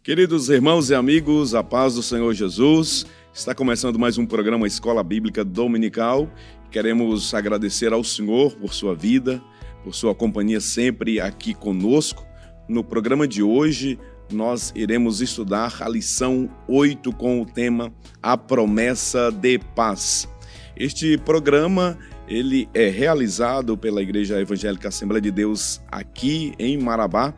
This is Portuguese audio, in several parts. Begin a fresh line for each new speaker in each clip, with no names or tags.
Queridos irmãos e amigos, a paz do Senhor Jesus. Está começando mais um programa Escola Bíblica Dominical. Queremos agradecer ao Senhor por sua vida, por sua companhia sempre aqui conosco. No programa de hoje, nós iremos estudar a lição 8 com o tema A Promessa de Paz. Este programa ele é realizado pela Igreja Evangélica Assembleia de Deus aqui em Marabá.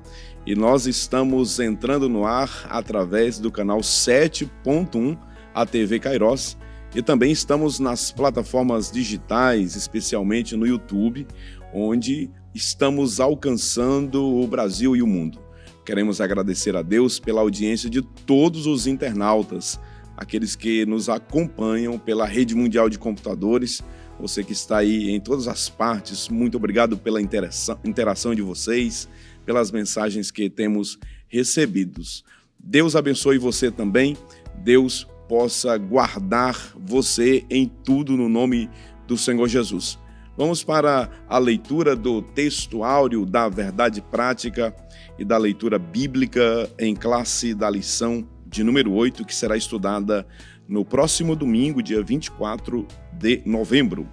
E nós estamos entrando no ar através do canal 7.1, a TV Kairos, e também estamos nas plataformas digitais, especialmente no YouTube, onde estamos alcançando o Brasil e o mundo. Queremos agradecer a Deus pela audiência de todos os internautas, aqueles que nos acompanham pela rede mundial de computadores, você que está aí em todas as partes, muito obrigado pela interação de vocês, pelas mensagens que temos recebidos. Deus abençoe você também, Deus possa guardar você em tudo no nome do Senhor Jesus. Vamos para a leitura do texto áureo da verdade prática e da leitura bíblica em classe da lição de número 8, que será estudada no próximo domingo, dia 24 de novembro.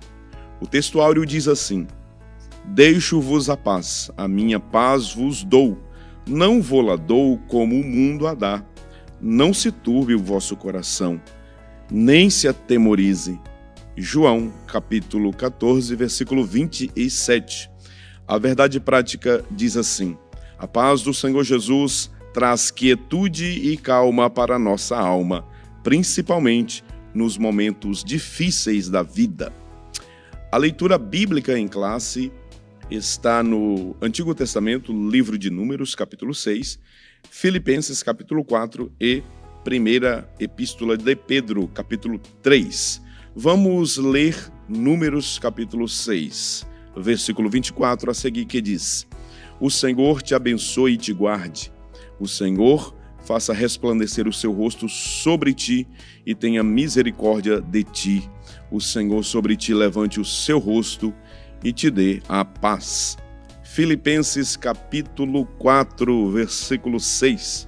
O texto áureo diz assim: Deixo-vos a paz, a minha paz vos dou, não vou-la dou como o mundo a dá. Não se turbe o vosso coração, nem se atemorize. João, capítulo 14, versículo 27. A verdade prática diz assim: a paz do Senhor Jesus traz quietude e calma para a nossa alma, principalmente nos momentos difíceis da vida. A leitura bíblica em classe está no Antigo Testamento, livro de Números, capítulo 6, Filipenses, capítulo 4 e primeira epístola de Pedro, capítulo 3. Vamos ler Números, capítulo 6, versículo 24 a seguir, que diz: O Senhor te abençoe e te guarde. O Senhor faça resplandecer o seu rosto sobre ti e tenha misericórdia de ti. O Senhor sobre ti levante o seu rosto e te dê a paz. Filipenses capítulo 4, versículo 6.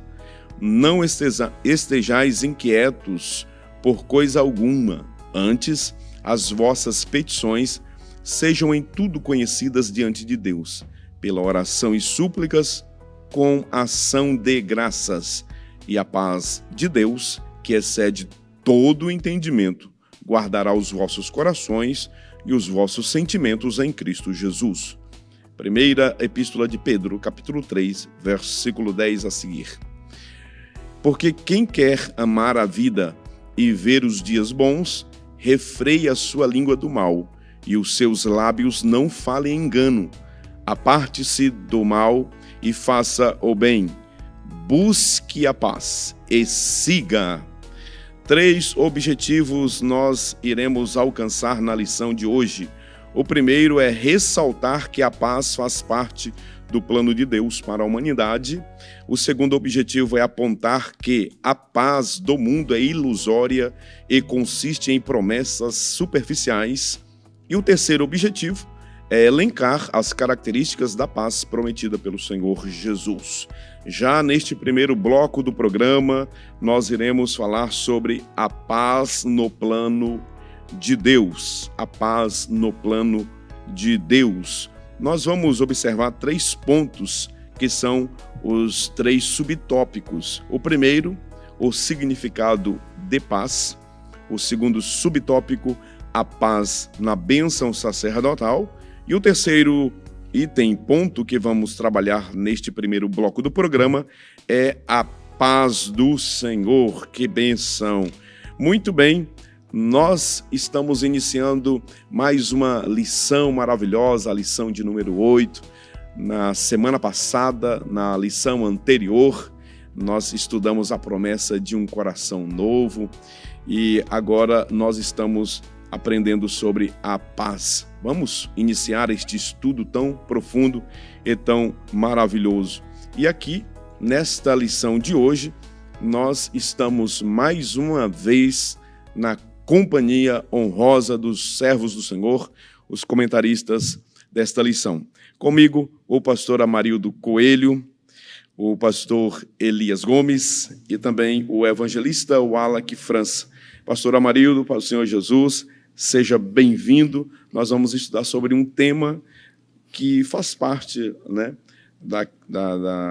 Não estejais inquietos por coisa alguma, antes as vossas petições sejam em tudo conhecidas diante de Deus, pela oração e súplicas, com ação de graças, e a paz de Deus, que excede todo o entendimento, guardará os vossos corações e os vossos sentimentos em Cristo Jesus. Primeira Epístola de Pedro, capítulo 3, versículo 10 a seguir. Porque quem quer amar a vida e ver os dias bons, refreie a sua língua do mal, e os seus lábios não falem engano. Aparte-se do mal e faça o bem. Busque a paz e siga. 3 objetivos nós iremos alcançar na lição de hoje. O primeiro é ressaltar que a paz faz parte do plano de Deus para a humanidade. O segundo objetivo é apontar que a paz do mundo é ilusória e consiste em promessas superficiais. E o terceiro objetivo é elencar as características da paz prometida pelo Senhor Jesus. Já neste primeiro bloco do programa, nós iremos falar sobre a paz no plano de Deus. A paz no plano de Deus. Nós vamos observar 3 pontos que são os 3 subtópicos. O primeiro, o significado de paz. O segundo subtópico, a paz na bênção sacerdotal. E o terceiro ponto que vamos trabalhar neste primeiro bloco do programa é a paz do Senhor. Que bênção! Muito bem, nós estamos iniciando mais uma lição maravilhosa, a lição de número 8. Na semana passada, na lição anterior, nós estudamos a promessa de um coração novo e agora nós estamos aprendendo sobre a paz. Vamos iniciar este estudo tão profundo e tão maravilhoso. E aqui, nesta lição de hoje, nós estamos mais uma vez na companhia honrosa dos servos do Senhor, os comentaristas desta lição. Comigo, o pastor Amarildo Coelho, o pastor Elias Gomes e também o evangelista Wallace França. Pastor Amarildo, para o Senhor Jesus, seja bem-vindo. Nós vamos estudar sobre um tema que faz parte, né,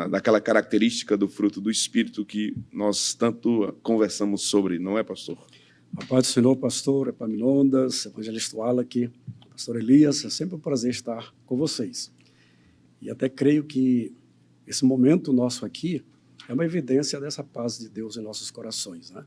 daquela característica do fruto do Espírito que nós tanto conversamos sobre, não é, pastor?
A paz do Senhor, pastor Epaminondas, evangelista Wallace, pastor Elias, é sempre um prazer estar com vocês. E até creio que esse momento nosso aqui é uma evidência dessa paz de Deus em nossos corações, né?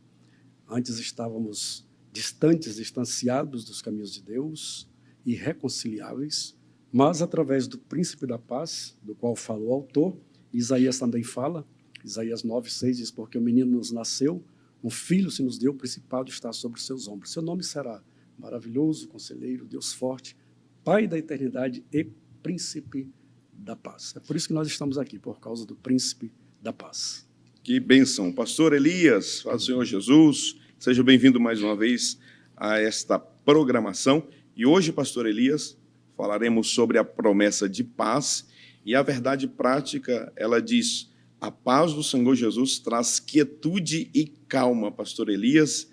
Antes estávamos distantes, distanciados dos caminhos de Deus, irreconciliáveis, mas através do príncipe da paz, do qual fala o autor, Isaías também fala, Isaías 9:6 diz, porque o menino nos nasceu, um filho se nos deu, o principado está sobre os seus ombros. Seu nome será maravilhoso, conselheiro, Deus forte, Pai da eternidade e príncipe da paz. É por isso que nós estamos aqui, por causa do príncipe da paz.
Que bênção. Pastor Elias, Paz do Senhor Jesus, seja bem-vindo mais uma vez a esta programação. E hoje, pastor Elias, falaremos sobre a promessa de paz e a verdade prática, ela diz, a paz do Senhor Jesus traz quietude e calma, pastor Elias,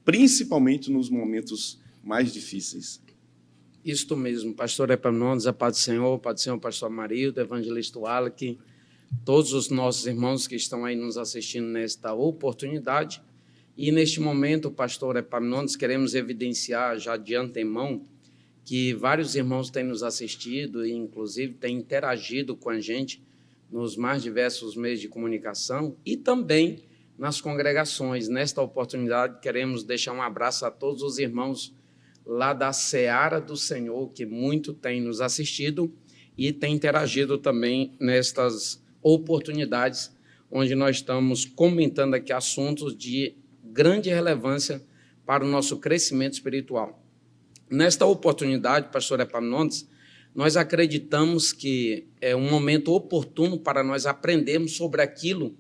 principalmente nos momentos mais difíceis.
Isto mesmo, pastor Epaminondas, a paz do Senhor, pastor Amarildo, evangelista Wallace, todos os nossos irmãos que estão aí nos assistindo nesta oportunidade. E neste momento, pastor Epaminondas, queremos evidenciar já de antemão que vários irmãos têm nos assistido e, inclusive, têm interagido com a gente nos mais diversos meios de comunicação e também nas congregações. Nesta oportunidade, queremos deixar um abraço a todos os irmãos lá da Seara do Senhor, que muito tem nos assistido e tem interagido também nestas oportunidades, onde nós estamos comentando aqui assuntos de grande relevância para o nosso crescimento espiritual. Nesta oportunidade, pastor Epaminondas, nós acreditamos que é um momento oportuno para nós aprendermos sobre aquilo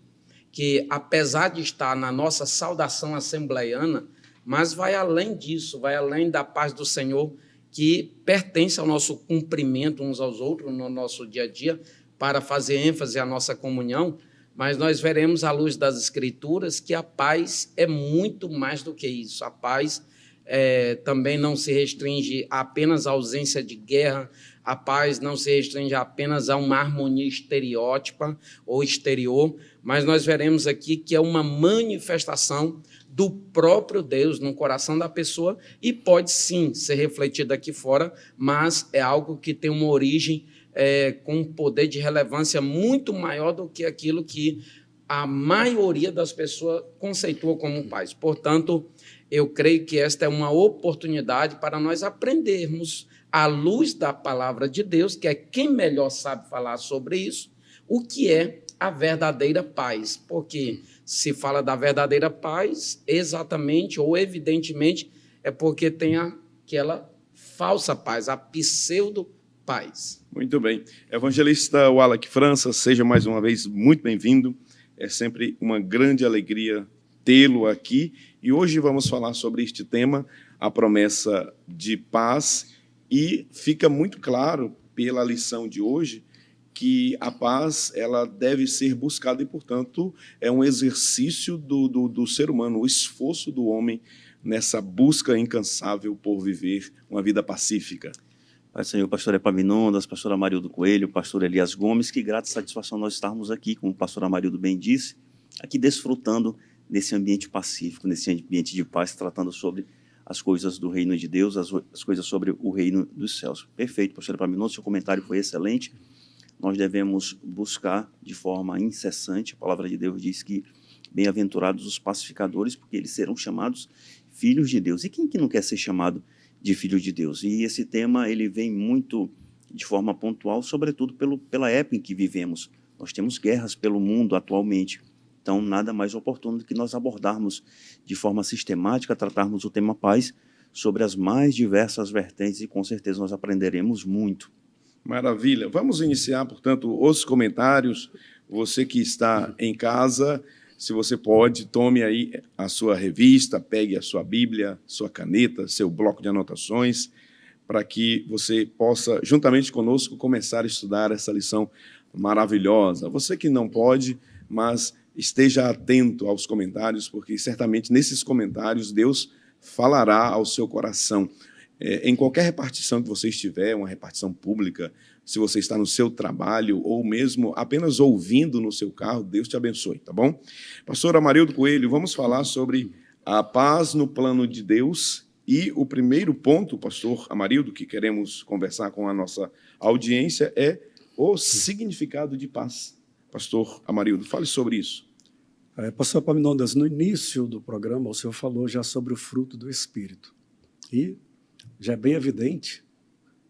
que, apesar de estar na nossa saudação assembleiana, mas vai além disso, vai além da paz do Senhor, que pertence ao nosso cumprimento uns aos outros no nosso dia a dia, para fazer ênfase à nossa comunhão, mas nós veremos à luz das Escrituras que a paz é muito mais do que isso. A paz também não se restringe apenas à ausência de guerra, a paz não se restringe apenas a uma harmonia estereótipa ou exterior, mas nós veremos aqui que é uma manifestação do próprio Deus no coração da pessoa e pode sim ser refletido aqui fora, mas é algo que tem uma origem com um poder de relevância muito maior do que aquilo que a maioria das pessoas conceitua como paz. Portanto, eu creio que esta é uma oportunidade para nós aprendermos, à luz da palavra de Deus, que é quem melhor sabe falar sobre isso, o que é a verdadeira paz. Porque se fala da verdadeira paz, exatamente ou evidentemente, é porque tem aquela falsa paz, a pseudo-paz.
Muito bem. Evangelista Wallace França, seja mais uma vez muito bem-vindo. É sempre uma grande alegria tê-lo aqui. E hoje vamos falar sobre este tema, a promessa de paz. E fica muito claro, pela lição de hoje, que a paz ela deve ser buscada e, portanto, é um exercício do ser humano, o esforço do homem nessa busca incansável por viver uma vida pacífica.
Pai Senhor, pastor Epaminondas, pastor Amarildo Coelho, pastor Elias Gomes, que grata satisfação nós estarmos aqui, como o pastor Amarildo bem disse, aqui desfrutando nesse ambiente pacífico, nesse ambiente de paz, tratando sobre as coisas do reino de Deus, as coisas sobre o reino dos céus. Perfeito, pastor Epaminondas, seu comentário foi excelente. Nós devemos buscar de forma incessante, a palavra de Deus diz que bem-aventurados os pacificadores, porque eles serão chamados filhos de Deus. E quem que não quer ser chamado de filho de Deus? E esse tema ele vem muito de forma pontual, sobretudo pela época em que vivemos. Nós temos guerras pelo mundo atualmente, então nada mais oportuno do que nós abordarmos de forma sistemática, tratarmos o tema paz sobre as mais diversas vertentes e com certeza nós aprenderemos muito.
Maravilha. Vamos iniciar, portanto, os comentários. Você que está em casa, se você pode, tome aí a sua revista, pegue a sua Bíblia, sua caneta, seu bloco de anotações, para que você possa, juntamente conosco, começar a estudar essa lição maravilhosa. Você que não pode, mas esteja atento aos comentários, porque certamente nesses comentários Deus falará ao seu coração. Em qualquer repartição que você estiver, uma repartição pública, se você está no seu trabalho ou mesmo apenas ouvindo no seu carro, Deus te abençoe, tá bom? Pastor Amarildo Coelho, vamos falar sobre a paz no plano de Deus. E o primeiro ponto, pastor Amarildo, que queremos conversar com a nossa audiência é o significado de paz. Pastor Amarildo, fale sobre isso.
Pastor Epaminondas, no início do programa, o senhor falou já sobre o fruto do Espírito. E já é bem evidente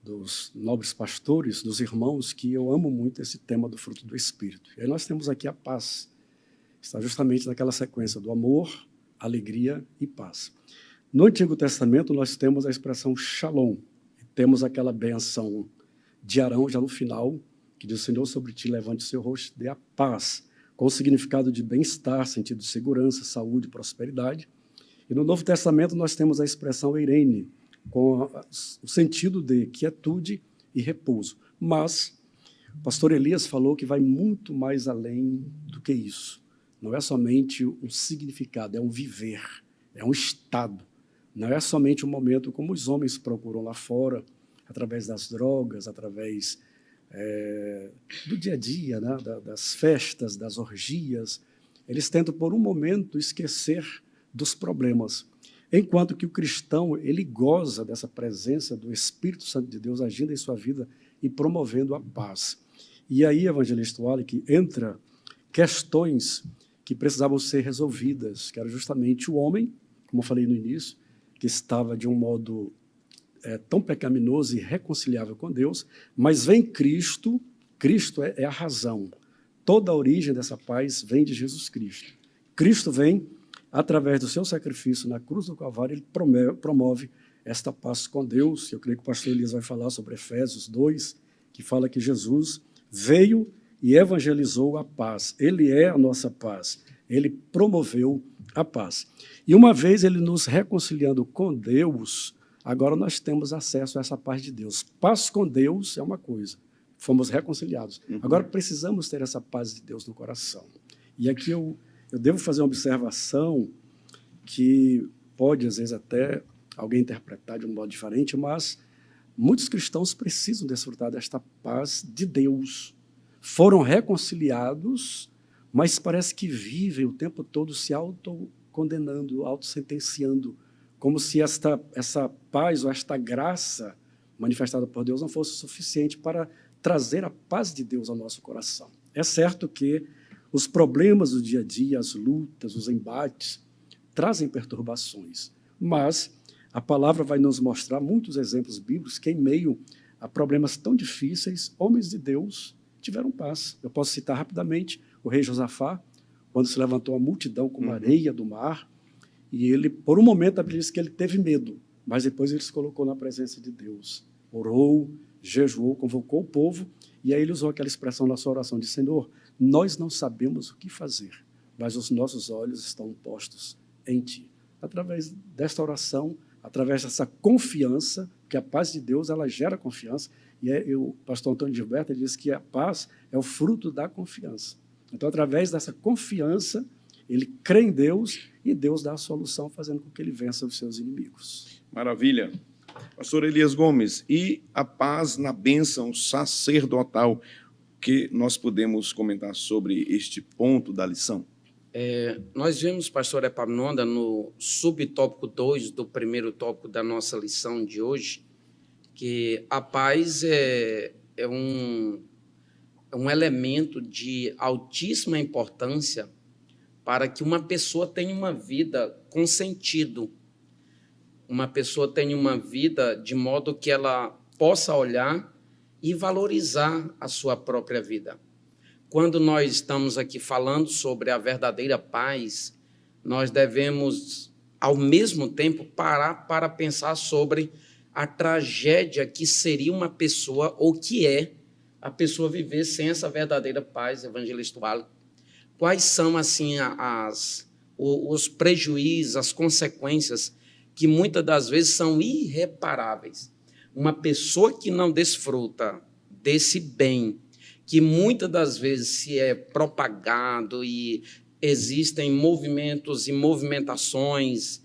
dos nobres pastores, dos irmãos, que eu amo muito esse tema do fruto do Espírito. E aí nós temos aqui a paz. Está justamente naquela sequência do amor, alegria e paz. No Antigo Testamento, nós temos a expressão shalom. E temos aquela benção de Arão, já no final, que diz: o Senhor sobre ti levante o seu rosto, dê a paz, com o significado de bem-estar, sentido de segurança, saúde, prosperidade. E no Novo Testamento, nós temos a expressão eirene, com o sentido de quietude e repouso. Mas o pastor Elias falou que vai muito mais além do que isso. Não é somente um significado, é um viver, é um estado. Não é somente um momento como os homens procuram lá fora, através das drogas, através do dia a dia, né? Das festas, das orgias. Eles tentam, por um momento, esquecer dos problemas. Enquanto que o cristão, ele goza dessa presença do Espírito Santo de Deus agindo em sua vida e promovendo a paz. E aí, evangelista Wallace, entra questões que precisavam ser resolvidas, que era justamente o homem, como eu falei no início, que estava de um modo tão pecaminoso e irreconciliável com Deus, mas vem Cristo, Cristo é a razão. Toda a origem dessa paz vem de Jesus Cristo. Cristo vem, através do seu sacrifício na cruz do Calvário, ele promove esta paz com Deus. Eu creio que o pastor Elias vai falar sobre Efésios 2, que fala que Jesus veio e evangelizou a paz. Ele é a nossa paz. Ele promoveu a paz. E uma vez ele nos reconciliando com Deus, agora nós temos acesso a essa paz de Deus. Paz com Deus é uma coisa, fomos reconciliados. Agora precisamos ter essa paz de Deus no coração. E aqui eu devo fazer uma observação que pode, às vezes, até alguém interpretar de um modo diferente, mas muitos cristãos precisam desfrutar desta paz de Deus. Foram reconciliados, mas parece que vivem o tempo todo se autocondenando, autossentenciando, como se essa paz ou esta graça manifestada por Deus não fosse suficiente para trazer a paz de Deus ao nosso coração. É certo que os problemas do dia a dia, as lutas, os embates, trazem perturbações, mas a palavra vai nos mostrar muitos exemplos bíblicos que, em meio a problemas tão difíceis, homens de Deus tiveram paz. Eu posso citar rapidamente o rei Josafá, quando se levantou a multidão como a areia do mar, e ele, por um momento, a Bíblia diz que ele teve medo, mas depois ele se colocou na presença de Deus, orou, jejuou, convocou o povo, e aí ele usou aquela expressão na sua oração de: Senhor, nós não sabemos o que fazer, mas os nossos olhos estão postos em Ti. Através desta oração, através dessa confiança, que a paz de Deus, ela gera confiança, e o pastor Antônio Gilberto diz que a paz é o fruto da confiança. Então, através dessa confiança, ele crê em Deus e Deus dá a solução, fazendo com que ele vença os seus inimigos.
Maravilha. Pastor Elias Gomes, e a paz na bênção sacerdotal, o que nós podemos comentar sobre este ponto da lição?
Nós vimos, pastor Epaminondas, no subtópico 2 do primeiro tópico da nossa lição de hoje, que a paz é um elemento de altíssima importância para que uma pessoa tenha uma vida com sentido, uma pessoa tenha uma vida de modo que ela possa olhar e valorizar a sua própria vida. Quando nós estamos aqui falando sobre a verdadeira paz, nós devemos, ao mesmo tempo, parar para pensar sobre a tragédia que seria uma pessoa, ou que é a pessoa viver sem essa verdadeira paz, evangelista Wallace. Quais são, assim, os prejuízos, as consequências que muitas das vezes são irreparáveis? Uma pessoa que não desfruta desse bem, que muitas das vezes se é propagado e existem movimentos e movimentações,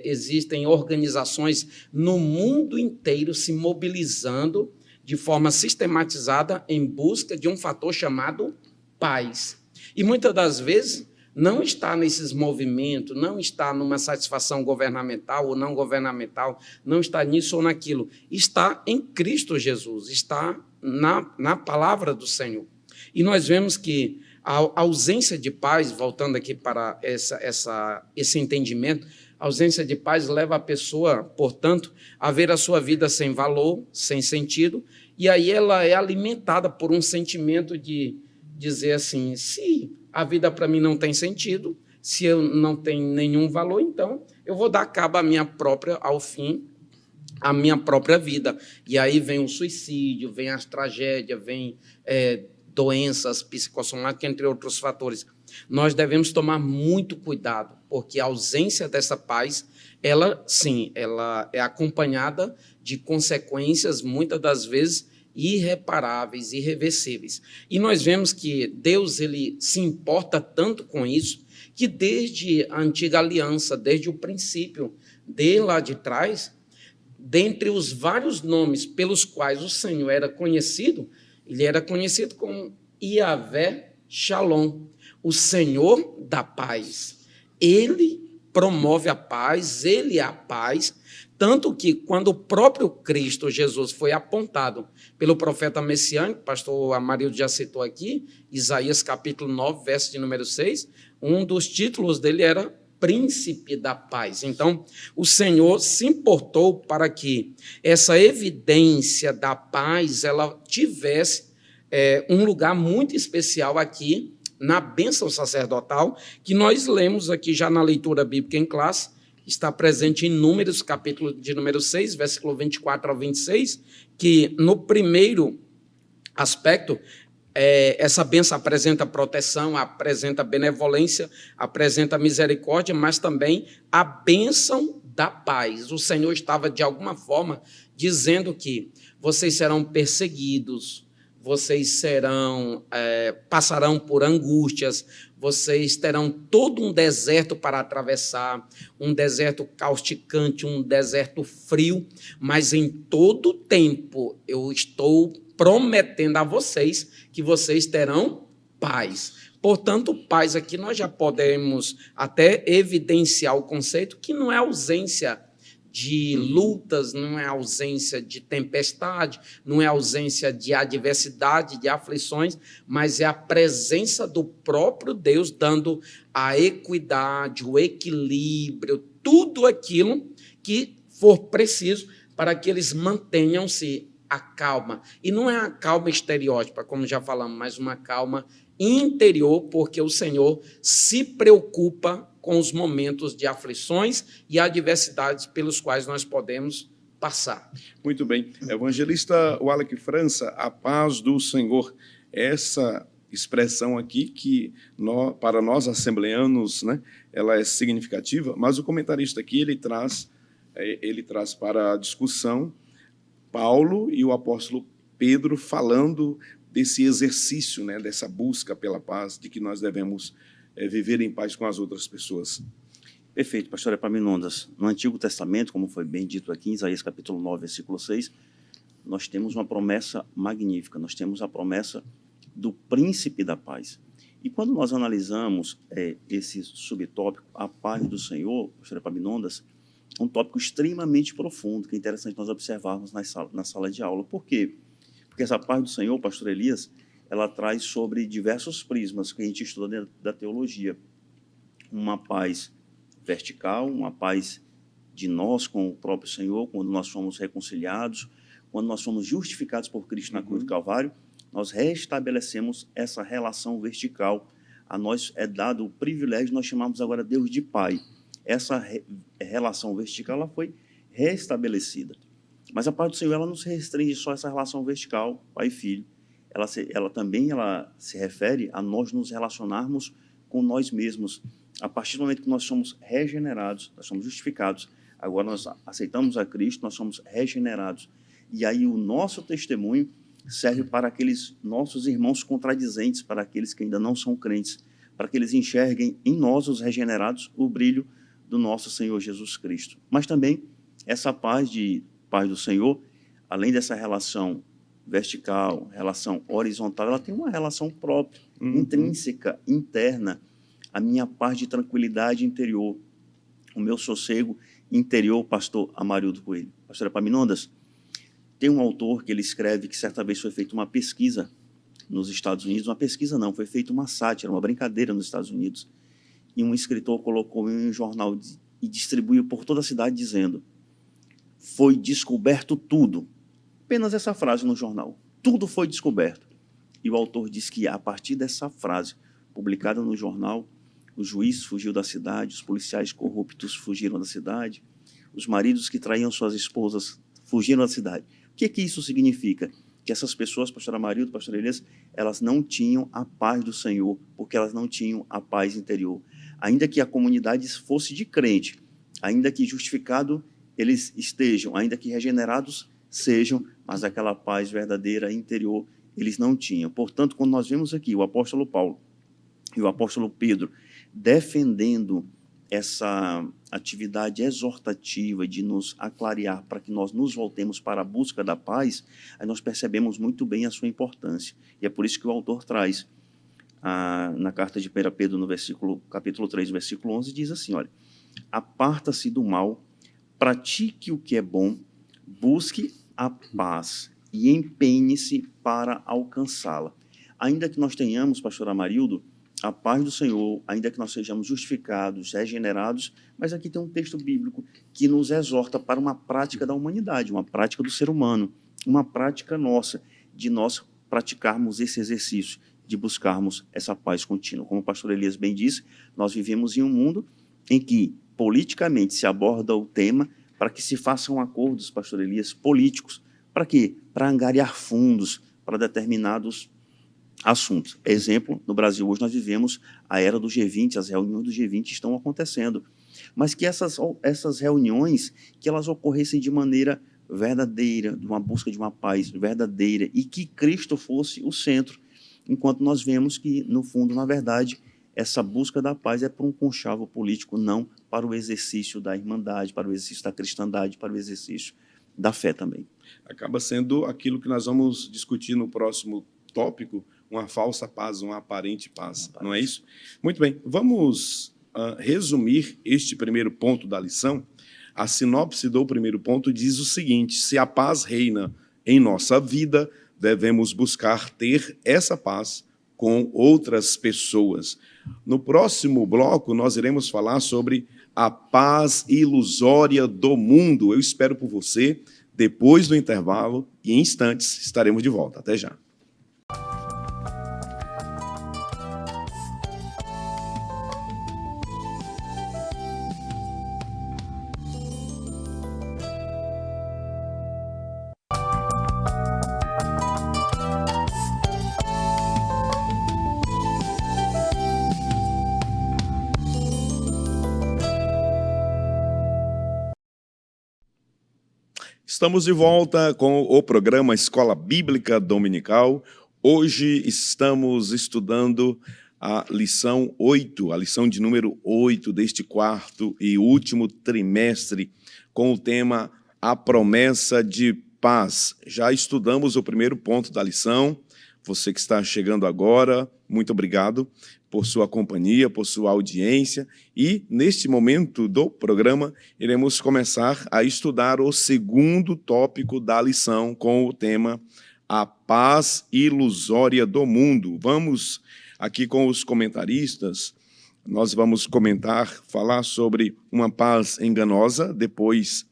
existem organizações no mundo inteiro se mobilizando de forma sistematizada em busca de um fator chamado paz. E muitas das vezes não está nesses movimentos, não está numa satisfação governamental ou não governamental, não está nisso ou naquilo. Está em Cristo Jesus, está na palavra do Senhor. E nós vemos que a ausência de paz, voltando aqui para esse entendimento, a ausência de paz leva a pessoa, portanto, a ver a sua vida sem valor, sem sentido, e aí ela é alimentada por um sentimento de dizer assim, se a vida para mim não tem sentido, se eu não tenho nenhum valor, então eu vou dar cabo ao fim, à minha própria vida. E aí vem o suicídio, vem as tragédias, vem doenças psicossomáticas, entre outros fatores. Nós devemos tomar muito cuidado, porque a ausência dessa paz, ela é acompanhada de consequências, muitas das vezes, irreparáveis, irreversíveis. E nós vemos que Deus ele se importa tanto com isso, que desde a antiga aliança, desde o princípio, de lá de trás, dentre os vários nomes pelos quais o Senhor era conhecido, ele era conhecido como Yahvé Shalom, o Senhor da paz. Ele promove a paz, ele é a paz, tanto que quando o próprio Cristo Jesus foi apontado pelo profeta messiânico, pastor Amarildo já citou aqui, Isaías capítulo 9, verso de número 6, um dos títulos dele era Príncipe da Paz. Então, o Senhor se importou para que essa evidência da paz ela tivesse um lugar muito especial aqui na bênção sacerdotal, que nós lemos aqui já na leitura bíblica em classe, está presente em Números, capítulo de número 6, versículo 24 ao 26, que no primeiro aspecto, essa bênção apresenta proteção, apresenta benevolência, apresenta misericórdia, mas também a bênção da paz. O Senhor estava, de alguma forma, dizendo que vocês serão perseguidos, vocês passarão por angústias, vocês terão todo um deserto para atravessar, um deserto causticante, um deserto frio, mas em todo tempo eu estou prometendo a vocês que vocês terão paz. Portanto, paz aqui nós já podemos até evidenciar o conceito que não é ausência de lutas, não é ausência de tempestade, não é ausência de adversidade, de aflições, mas é a presença do próprio Deus dando a equidade, o equilíbrio, tudo aquilo que for preciso para que eles mantenham-se a calma. E não é a calma estereótipa, como já falamos, mas uma calma interior, porque o Senhor se preocupa com os momentos de aflições e adversidades pelos quais nós podemos passar.
Muito bem. Evangelista Wallace França, a paz do Senhor. Essa expressão aqui, que para nós assembleanos, né, ela é significativa, mas o comentarista aqui ele traz para a discussão Paulo e o apóstolo Pedro falando desse exercício, né, dessa busca pela paz, de que nós devemos viver em paz com as outras pessoas.
Perfeito, pastor Epaminondas. No Antigo Testamento, como foi bem dito aqui em Isaías capítulo 9, versículo 6, nós temos uma promessa magnífica, nós temos a promessa do príncipe da paz. E quando nós analisamos esse subtópico, a paz do Senhor, pastor Epaminondas, é um tópico extremamente profundo, que é interessante nós observarmos na sala de aula. Por quê? Porque essa paz do Senhor, pastor Elias, ela traz sobre diversos prismas que a gente estuda dentro da teologia. Uma paz vertical, uma paz de nós com o próprio Senhor, quando nós somos reconciliados, quando nós somos justificados por Cristo na cruz do Calvário, nós restabelecemos essa relação vertical. A nós é dado o privilégio, nós chamamos agora Deus de Pai. Essa relação vertical ela foi restabelecida. Mas a paz do Senhor ela não se restringe só a essa relação vertical, pai e filho. Ela também se refere a nós nos relacionarmos com nós mesmos. A partir do momento que nós somos regenerados, nós somos justificados, agora nós aceitamos a Cristo, nós somos regenerados. E aí o nosso testemunho serve para aqueles nossos irmãos contradizentes, para aqueles que ainda não são crentes, para que eles enxerguem em nós, os regenerados, o brilho do nosso Senhor Jesus Cristo. Mas também essa paz do Senhor, além dessa relação vertical, relação horizontal, ela tem uma relação própria, intrínseca, interna, a minha paz de tranquilidade interior, o meu sossego interior, pastor Amarildo Coelho. Pastor Epaminondas, tem um autor que ele escreve que certa vez foi feita uma pesquisa nos Estados Unidos, uma pesquisa não, foi feita uma sátira, uma brincadeira nos Estados Unidos, e um escritor colocou em um jornal e distribuiu por toda a cidade dizendo: foi descoberto tudo. Apenas essa frase no jornal. Tudo foi descoberto. E o autor diz que a partir dessa frase, publicada no jornal, o juiz fugiu da cidade, os policiais corruptos fugiram da cidade, os maridos que traíam suas esposas fugiram da cidade. O que isso significa? Que essas pessoas, pastor Amarildo, pastor Elias, elas não tinham a paz do Senhor, porque elas não tinham a paz interior. Ainda que a comunidade fosse de crente, ainda que justificado eles estejam, ainda que regenerados sejam, mas aquela paz verdadeira interior eles não tinham. Portanto, quando nós vemos aqui o apóstolo Paulo e o apóstolo Pedro defendendo essa atividade exortativa de nos aclarear para que nós nos voltemos para a busca da paz, aí nós percebemos muito bem a sua importância. E é por isso que o autor traz, na carta de 1 Pedro, no capítulo 3, versículo 11, diz assim, olha, aparta-se do mal, pratique o que é bom, busque a paz e empenhe-se para alcançá-la. Ainda que nós tenhamos, pastor Amarildo, a paz do Senhor, ainda que nós sejamos justificados, regenerados, mas aqui tem um texto bíblico que nos exorta para uma prática da humanidade, uma prática do ser humano, uma prática nossa, de nós praticarmos esse exercício, de buscarmos essa paz contínua. Como o pastor Elias bem disse, nós vivemos em um mundo em que politicamente se aborda o tema para que se façam acordos, pastor Elias, políticos. Para quê? Para angariar fundos para determinados assuntos. Exemplo, no Brasil hoje nós vivemos a era do G20, as reuniões do G20 estão acontecendo, mas que essas reuniões, que elas ocorressem de maneira verdadeira, de uma busca de uma paz verdadeira, e que Cristo fosse o centro, enquanto nós vemos que, no fundo, na verdade, essa busca da paz é para um conchavo político, não para o exercício da irmandade, para o exercício da cristandade, para o exercício da fé também.
Acaba sendo aquilo que nós vamos discutir no próximo tópico, uma falsa paz, uma aparente paz, não é isso? Muito bem, vamos resumir este primeiro ponto da lição. A sinopse do primeiro ponto diz o seguinte: se a paz reina em nossa vida, devemos buscar ter essa paz com outras pessoas. No próximo bloco, nós iremos falar sobre a paz ilusória do mundo. Eu espero por você depois do intervalo e em instantes estaremos de volta. Até já. Estamos de volta com o programa Escola Bíblica Dominical. Hoje estamos estudando a lição 8, a lição de número 8 deste quarto e último trimestre, com o tema A Promessa de Paz. Já estudamos o primeiro ponto da lição. Você que está chegando agora, muito obrigado por sua companhia, por sua audiência. E, neste momento do programa, iremos começar a estudar o segundo tópico da lição com o tema A Paz Ilusória do Mundo. Vamos aqui com os comentaristas, nós vamos falar sobre uma paz enganosa, depois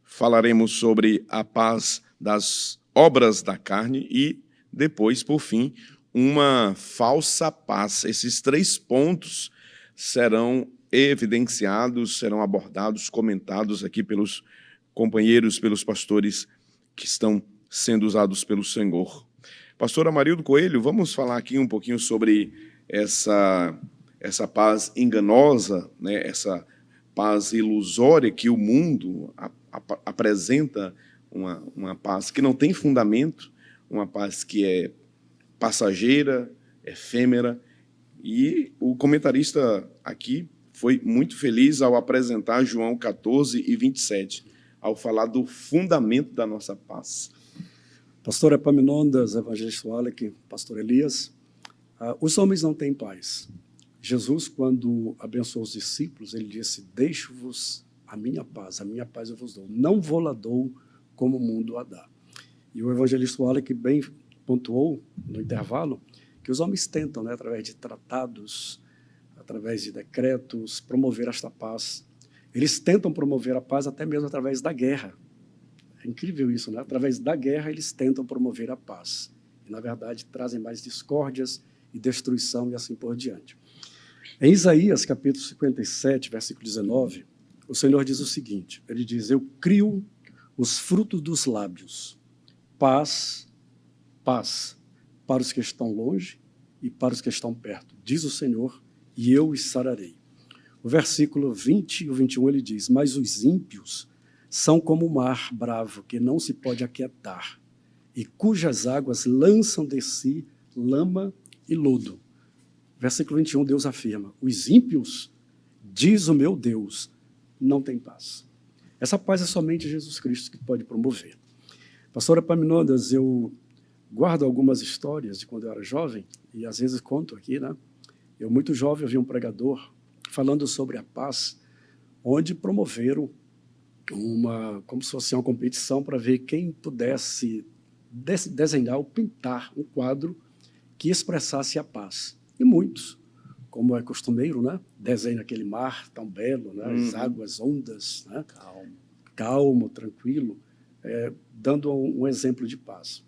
falaremos sobre a paz das obras da carne e depois, por fim, uma falsa paz. Esses três pontos serão evidenciados, serão abordados, comentados aqui pelos companheiros, pelos pastores que estão sendo usados pelo Senhor. Pastor Amarildo Coelho, vamos falar aqui um pouquinho sobre essa paz enganosa, né? Essa paz ilusória que o mundo apresenta, uma paz que não tem fundamento, uma paz que é passageira, efêmera. E o comentarista aqui foi muito feliz ao apresentar João 14 e 27, ao falar do fundamento da nossa paz.
Pastor Epaminondas, evangelista Wallace, pastor Elias, os homens não têm paz. Jesus, quando abençoou os discípulos, ele disse: deixo-vos a minha paz eu vos dou. Não vou-la dou como o mundo a dá. E o evangelista Wallace bem pontuou no intervalo que os homens tentam, né, através de tratados, através de decretos, promover esta paz. Eles tentam promover a paz até mesmo através da guerra. É incrível isso, né? Através da guerra eles tentam promover a paz. E, na verdade, trazem mais discórdias e destruição e assim por diante. Em Isaías, capítulo 57, versículo 19, o Senhor diz o seguinte, ele diz: eu crio os frutos dos lábios, paz, paz, para os que estão longe e para os que estão perto, diz o Senhor, e eu os sararei. O versículo 20 e o 21 ele diz: mas os ímpios são como o mar bravo, que não se pode aquietar, e cujas águas lançam de si lama e lodo. Versículo 21, Deus afirma: os ímpios, diz o meu Deus, não tem paz. Essa paz é somente Jesus Cristo que pode promover. Pastor Epaminondas, eu guardo algumas histórias de quando eu era jovem, e às vezes conto aqui, né? Eu, muito jovem, eu vi um pregador falando sobre a paz, onde promoveram como se fosse uma competição para ver quem pudesse desenhar ou pintar um quadro que expressasse a paz. E muitos, como é costumeiro, né, desenham aquele mar tão belo, né, as águas, ondas, né, calmo, tranquilo, dando um exemplo de paz.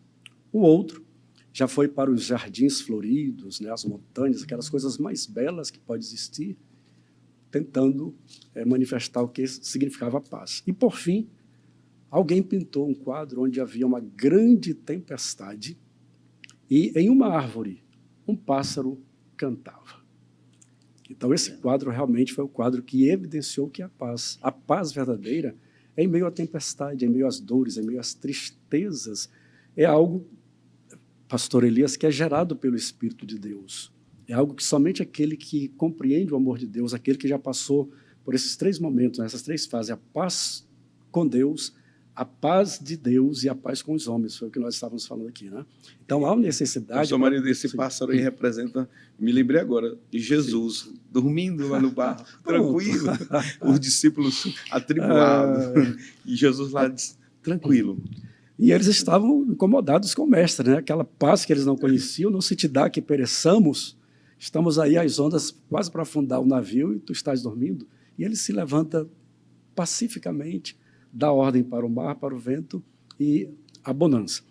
O outro já foi para os jardins floridos, né, as montanhas, aquelas coisas mais belas que pode existir, tentando manifestar o que significava paz. E, por fim, alguém pintou um quadro onde havia uma grande tempestade e, em uma árvore, um pássaro cantava. Então, esse quadro realmente foi o quadro que evidenciou que a paz verdadeira, é em meio à tempestade, em meio às dores, em meio às tristezas, é algo, pastor Elias, que é gerado pelo Espírito de Deus. É algo que somente aquele que compreende o amor de Deus, aquele que já passou por esses três momentos, essas três fases, a paz com Deus, a paz de Deus e a paz com os homens, foi o que nós estávamos falando aqui, né? Então, há necessidade...
Pastor Maria, esse pássaro aí representa, me lembrei agora, de Jesus, dormindo lá no barco, tranquilo, os discípulos atribulados, e Jesus lá tranquilo.
E eles estavam incomodados com o mestre, né? Aquela paz que eles não conheciam, não se te dá que pereçamos, estamos aí às ondas quase para afundar o navio e tu estás dormindo. E ele se levanta pacificamente, dá ordem para o mar, para o vento e a bonança.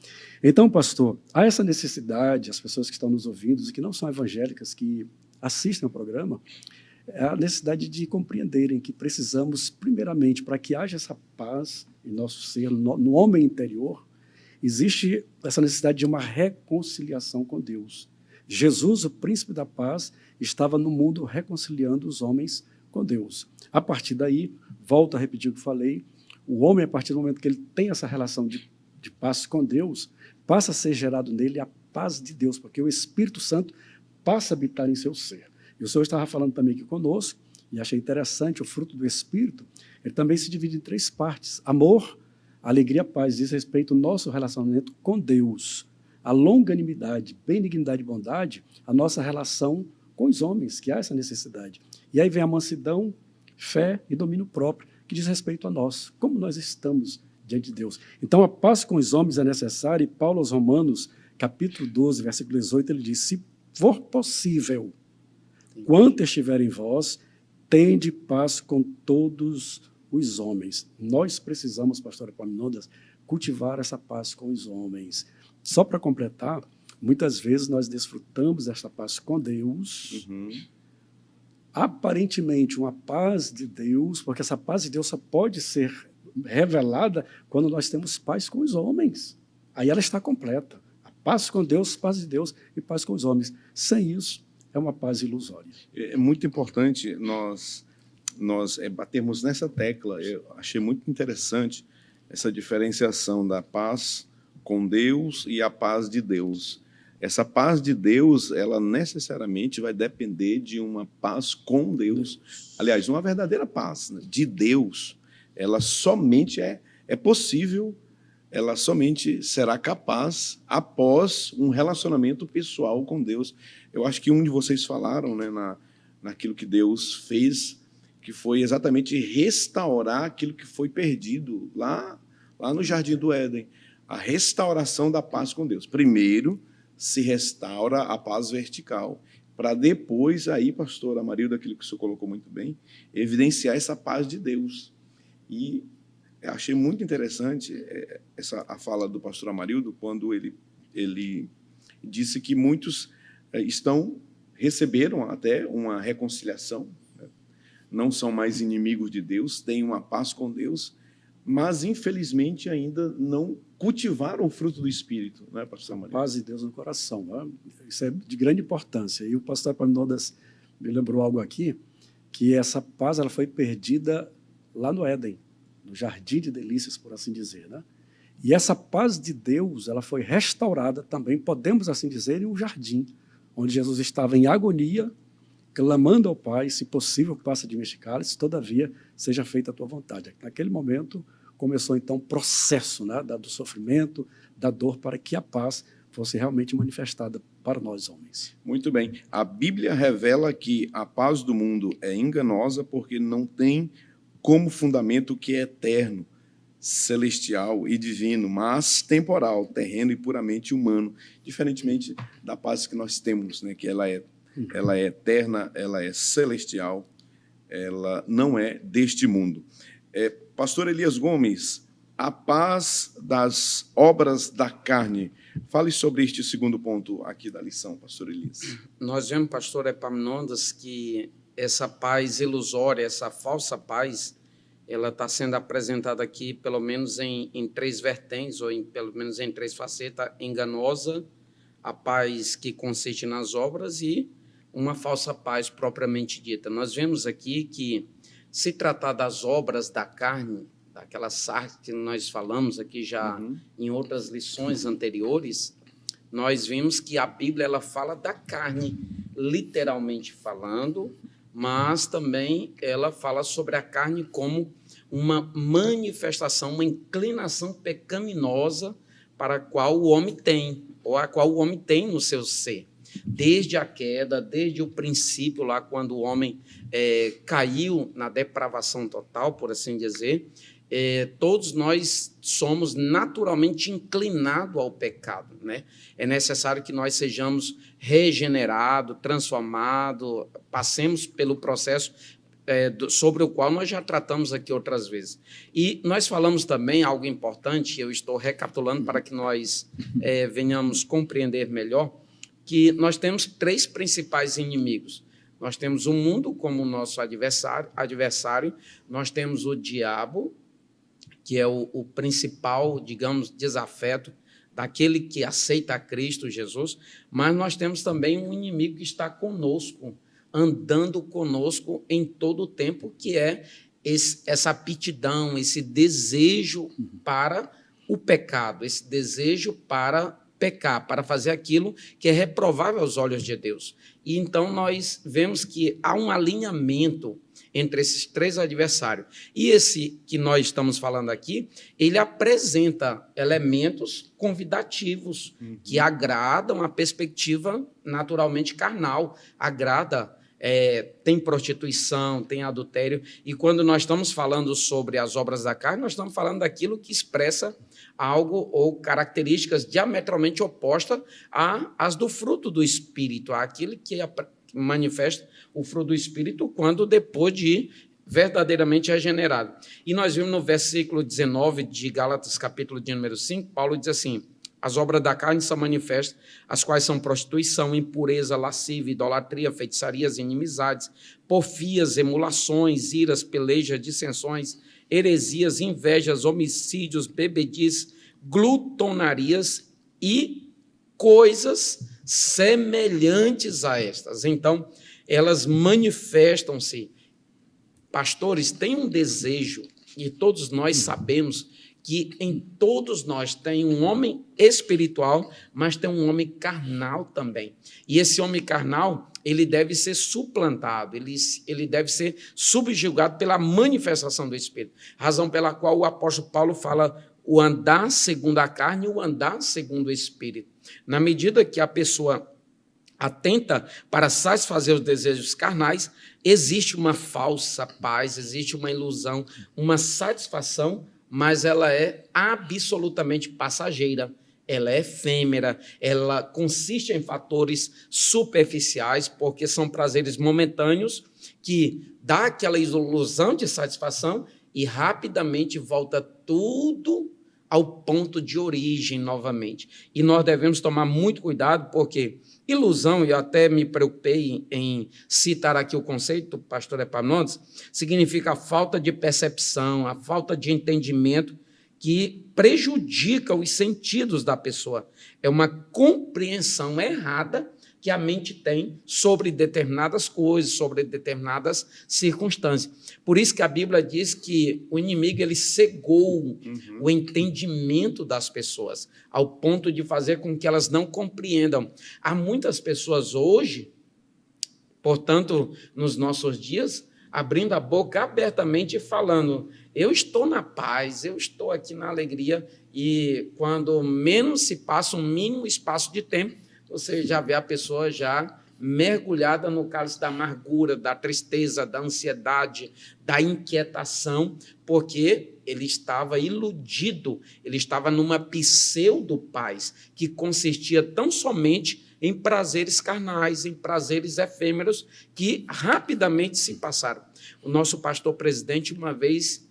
Então, pastor, há essa necessidade, as pessoas que estão nos ouvindo e que não são evangélicas, que assistem ao programa, a necessidade de compreenderem que precisamos, primeiramente, para que haja essa paz em nosso ser, no homem interior, existe essa necessidade de uma reconciliação com Deus. Jesus, o príncipe da paz, estava no mundo reconciliando os homens com Deus. A partir daí, volto a repetir o que falei, o homem, a partir do momento que ele tem essa relação de paz com Deus, passa a ser gerado nele a paz de Deus, porque o Espírito Santo passa a habitar em seu ser. E o Senhor estava falando também aqui conosco, e achei interessante, o fruto do Espírito, ele também se divide em três partes: amor, alegria, paz, diz respeito ao nosso relacionamento com Deus, a longanimidade, benignidade e bondade, a nossa relação com os homens, que há essa necessidade. E aí vem a mansidão, fé e domínio próprio, que diz respeito a nós, como nós estamos diante de Deus. Então, a paz com os homens é necessária, e Paulo aos Romanos, capítulo 12, versículo 18, ele diz: se for possível, quanto estiver em vós, tende paz com todos os homens. Nós precisamos, pastor Epaminondas, cultivar essa paz com os homens. Só para completar, muitas vezes nós desfrutamos desta paz com Deus, aparentemente uma paz de Deus, porque essa paz de Deus só pode ser revelada quando nós temos paz com os homens. Aí ela está completa. A paz com Deus, paz de Deus e paz com os homens. Sem isso, é uma paz ilusória.
É muito importante nós batermos nessa tecla. Eu achei muito interessante essa diferenciação da paz com Deus e a paz de Deus. Essa paz de Deus, ela necessariamente vai depender de uma paz com Deus. Aliás, uma verdadeira paz, né, de Deus. Ela somente é possível, ela somente será capaz após um relacionamento pessoal com Deus. Eu acho que um de vocês falaram, né, naquilo que Deus fez, que foi exatamente restaurar aquilo que foi perdido lá no Jardim do Éden. A restauração da paz com Deus. Primeiro, se restaura a paz vertical, para depois, aí, pastor Amarildo, aquilo que o senhor colocou muito bem, evidenciar essa paz de Deus. E eu achei muito interessante a fala do pastor Amarildo, quando ele disse que muitos receberam até uma reconciliação, né? Não são mais inimigos de Deus, têm uma paz com Deus, mas, infelizmente, ainda não cultivaram o fruto do Espírito, não é, pastor Amarildo?
Paz de Deus no coração, né? Isso é de grande importância. E o pastor Epaminondas me lembrou algo aqui, que essa paz ela foi perdida lá no Éden, no jardim de delícias, por assim dizer, né? E essa paz de Deus ela foi restaurada também, podemos assim dizer, em um jardim, onde Jesus estava em agonia, clamando ao Pai, se possível, passa de mim este cálice, todavia, seja feita a tua vontade. Naquele momento, começou então o processo, né, do sofrimento, da dor, para que a paz fosse realmente manifestada para nós homens.
Muito bem. A Bíblia revela que a paz do mundo é enganosa porque não tem como fundamento o que é eterno, celestial e divino, mas temporal, terreno e puramente humano, diferentemente da paz que nós temos, né, que ela é eterna, ela é celestial, ela não é deste mundo. Pastor Elias Gomes, a paz das obras da carne. Fale sobre este segundo ponto aqui da lição, pastor Elias.
Nós vemos, pastor Epaminondas, que essa paz ilusória, essa falsa paz, ela está sendo apresentada aqui pelo menos em três vertentes, ou pelo menos em três facetas: enganosa, a paz que consiste nas obras e uma falsa paz propriamente dita. Nós vemos aqui que, se tratar das obras da carne, daquela sarna que nós falamos aqui já em outras lições anteriores, nós vimos que a Bíblia ela fala da carne, literalmente falando, mas também ela fala sobre a carne como uma manifestação, uma inclinação pecaminosa para a qual o homem tem, ou a qual o homem tem no seu ser. Desde a queda, desde o princípio, lá quando o homem caiu na depravação total, por assim dizer, todos nós somos naturalmente inclinados ao pecado, né? É necessário que nós sejamos regenerados, transformados, passemos pelo processo sobre o qual nós já tratamos aqui outras vezes. E nós falamos também algo importante, eu estou recapitulando para que nós venhamos compreender melhor, que nós temos três principais inimigos. Nós temos o mundo como nosso adversário, nós temos o diabo, que é o principal, digamos, desafeto daquele que aceita a Cristo Jesus, mas nós temos também um inimigo que está conosco, andando conosco em todo o tempo, que é essa aptidão, esse desejo para o pecado, esse desejo para pecar, para fazer aquilo que é reprovável aos olhos de Deus. E então nós vemos que há um alinhamento entre esses três adversários. E esse que nós estamos falando aqui, ele apresenta elementos convidativos que agradam a perspectiva naturalmente carnal, agrada. Tem prostituição, tem adultério, e quando nós estamos falando sobre as obras da carne, nós estamos falando daquilo que expressa algo ou características diametralmente opostas às do fruto do Espírito, àquilo que manifesta o fruto do Espírito quando depois de verdadeiramente regenerado. E nós vimos no versículo 19 de Gálatas, capítulo de número 5, Paulo diz assim: as obras da carne são manifestas, as quais são prostituição, impureza, lascívia, idolatria, feitiçarias, inimizades, porfias, emulações, iras, pelejas, dissensões, heresias, invejas, homicídios, bebedices, glutonarias e coisas semelhantes a estas. Então, elas manifestam-se. Pastores, tem um desejo, e todos nós sabemos que em todos nós tem um homem espiritual, mas tem um homem carnal também. E esse homem carnal, ele deve ser suplantado, ele deve ser subjugado pela manifestação do Espírito. Razão pela qual o apóstolo Paulo fala o andar segundo a carne e o andar segundo o Espírito. Na medida que a pessoa atenta para satisfazer os desejos carnais, existe uma falsa paz, existe uma ilusão, uma satisfação, mas ela é absolutamente passageira, ela é efêmera, ela consiste em fatores superficiais, porque são prazeres momentâneos que dá aquela ilusão de satisfação e rapidamente volta tudo ao ponto de origem novamente. E nós devemos tomar muito cuidado, porque ilusão, e eu até me preocupei em citar aqui o conceito, pastor Epaminondas, significa a falta de percepção, a falta de entendimento que prejudica os sentidos da pessoa. É uma compreensão errada que a mente tem sobre determinadas coisas, sobre determinadas circunstâncias. Por isso que a Bíblia diz que o inimigo ele cegou o entendimento das pessoas, ao ponto de fazer com que elas não compreendam. Há muitas pessoas hoje, portanto, nos nossos dias, abrindo a boca abertamente e falando: eu estou na paz, eu estou aqui na alegria, e quando menos se passa um mínimo espaço de tempo, você já vê a pessoa já mergulhada no cálice da amargura, da tristeza, da ansiedade, da inquietação, porque ele estava iludido, ele estava numa pseudo-paz, que consistia tão somente em prazeres carnais, em prazeres efêmeros, que rapidamente se passaram. O nosso pastor presidente, uma vez,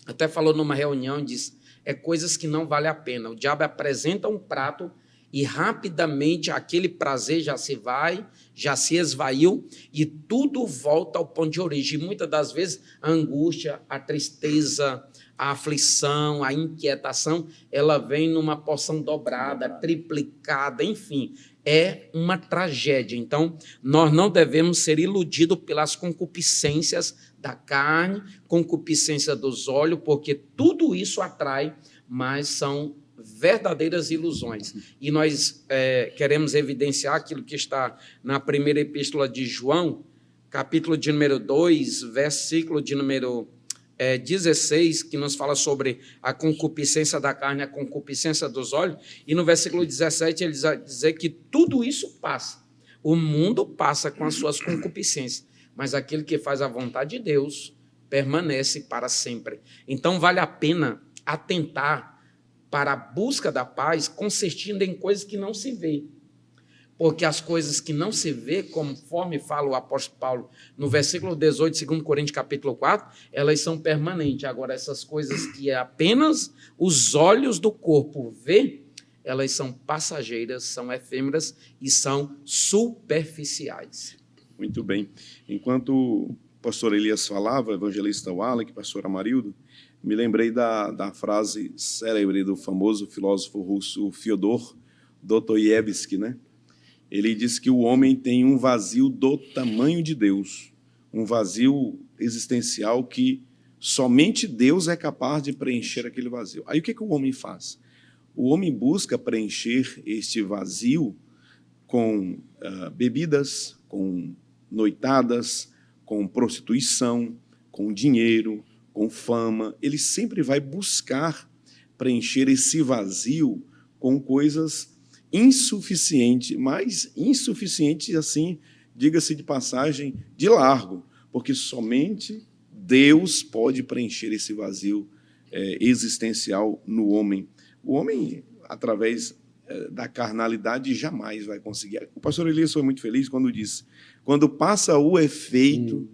até falou numa reunião, disse: é coisas que não vale a pena. O diabo apresenta um prato e rapidamente aquele prazer já se vai, já se esvaiu e tudo volta ao ponto de origem. E muitas das vezes a angústia, a tristeza, a aflição, a inquietação, ela vem numa porção dobrada, triplicada, enfim, é uma tragédia. Então, nós não devemos ser iludidos pelas concupiscências da carne, concupiscência dos olhos, porque tudo isso atrai, mas são verdadeiras ilusões. E nós queremos evidenciar aquilo que está na primeira epístola de João, capítulo de número 2, versículo de número 16, que nos fala sobre a concupiscência da carne, a concupiscência dos olhos, e no versículo 17 ele vai dizer que tudo isso passa. O mundo passa com as suas concupiscências, mas aquele que faz a vontade de Deus permanece para sempre. Então vale a pena atentar para a busca da paz, consistindo em coisas que não se vê. Porque as coisas que não se vê, conforme fala o apóstolo Paulo no versículo 18, 2 Coríntios capítulo 4, elas são permanentes. Agora, essas coisas que apenas os olhos do corpo vê, elas são passageiras, são efêmeras e são superficiais.
Muito bem. Enquanto o pastor Elias falava, evangelista Wallach, pastor Amarildo, me lembrei da frase célebre do famoso filósofo russo Fyodor Dostoiévski, né? Ele diz que o homem tem um vazio do tamanho de Deus, um vazio existencial que somente Deus é capaz de preencher aquele vazio. Aí o que o homem faz? O homem busca preencher este vazio com bebidas, com noitadas, com prostituição, com dinheiro, com fama. Ele sempre vai buscar preencher esse vazio com coisas insuficientes, mas insuficientes assim, diga-se de passagem, de largo, porque somente Deus pode preencher esse vazio existencial no homem. O homem, através da carnalidade, jamais vai conseguir. O pastor Elias foi muito feliz quando disse: quando passa o efeito,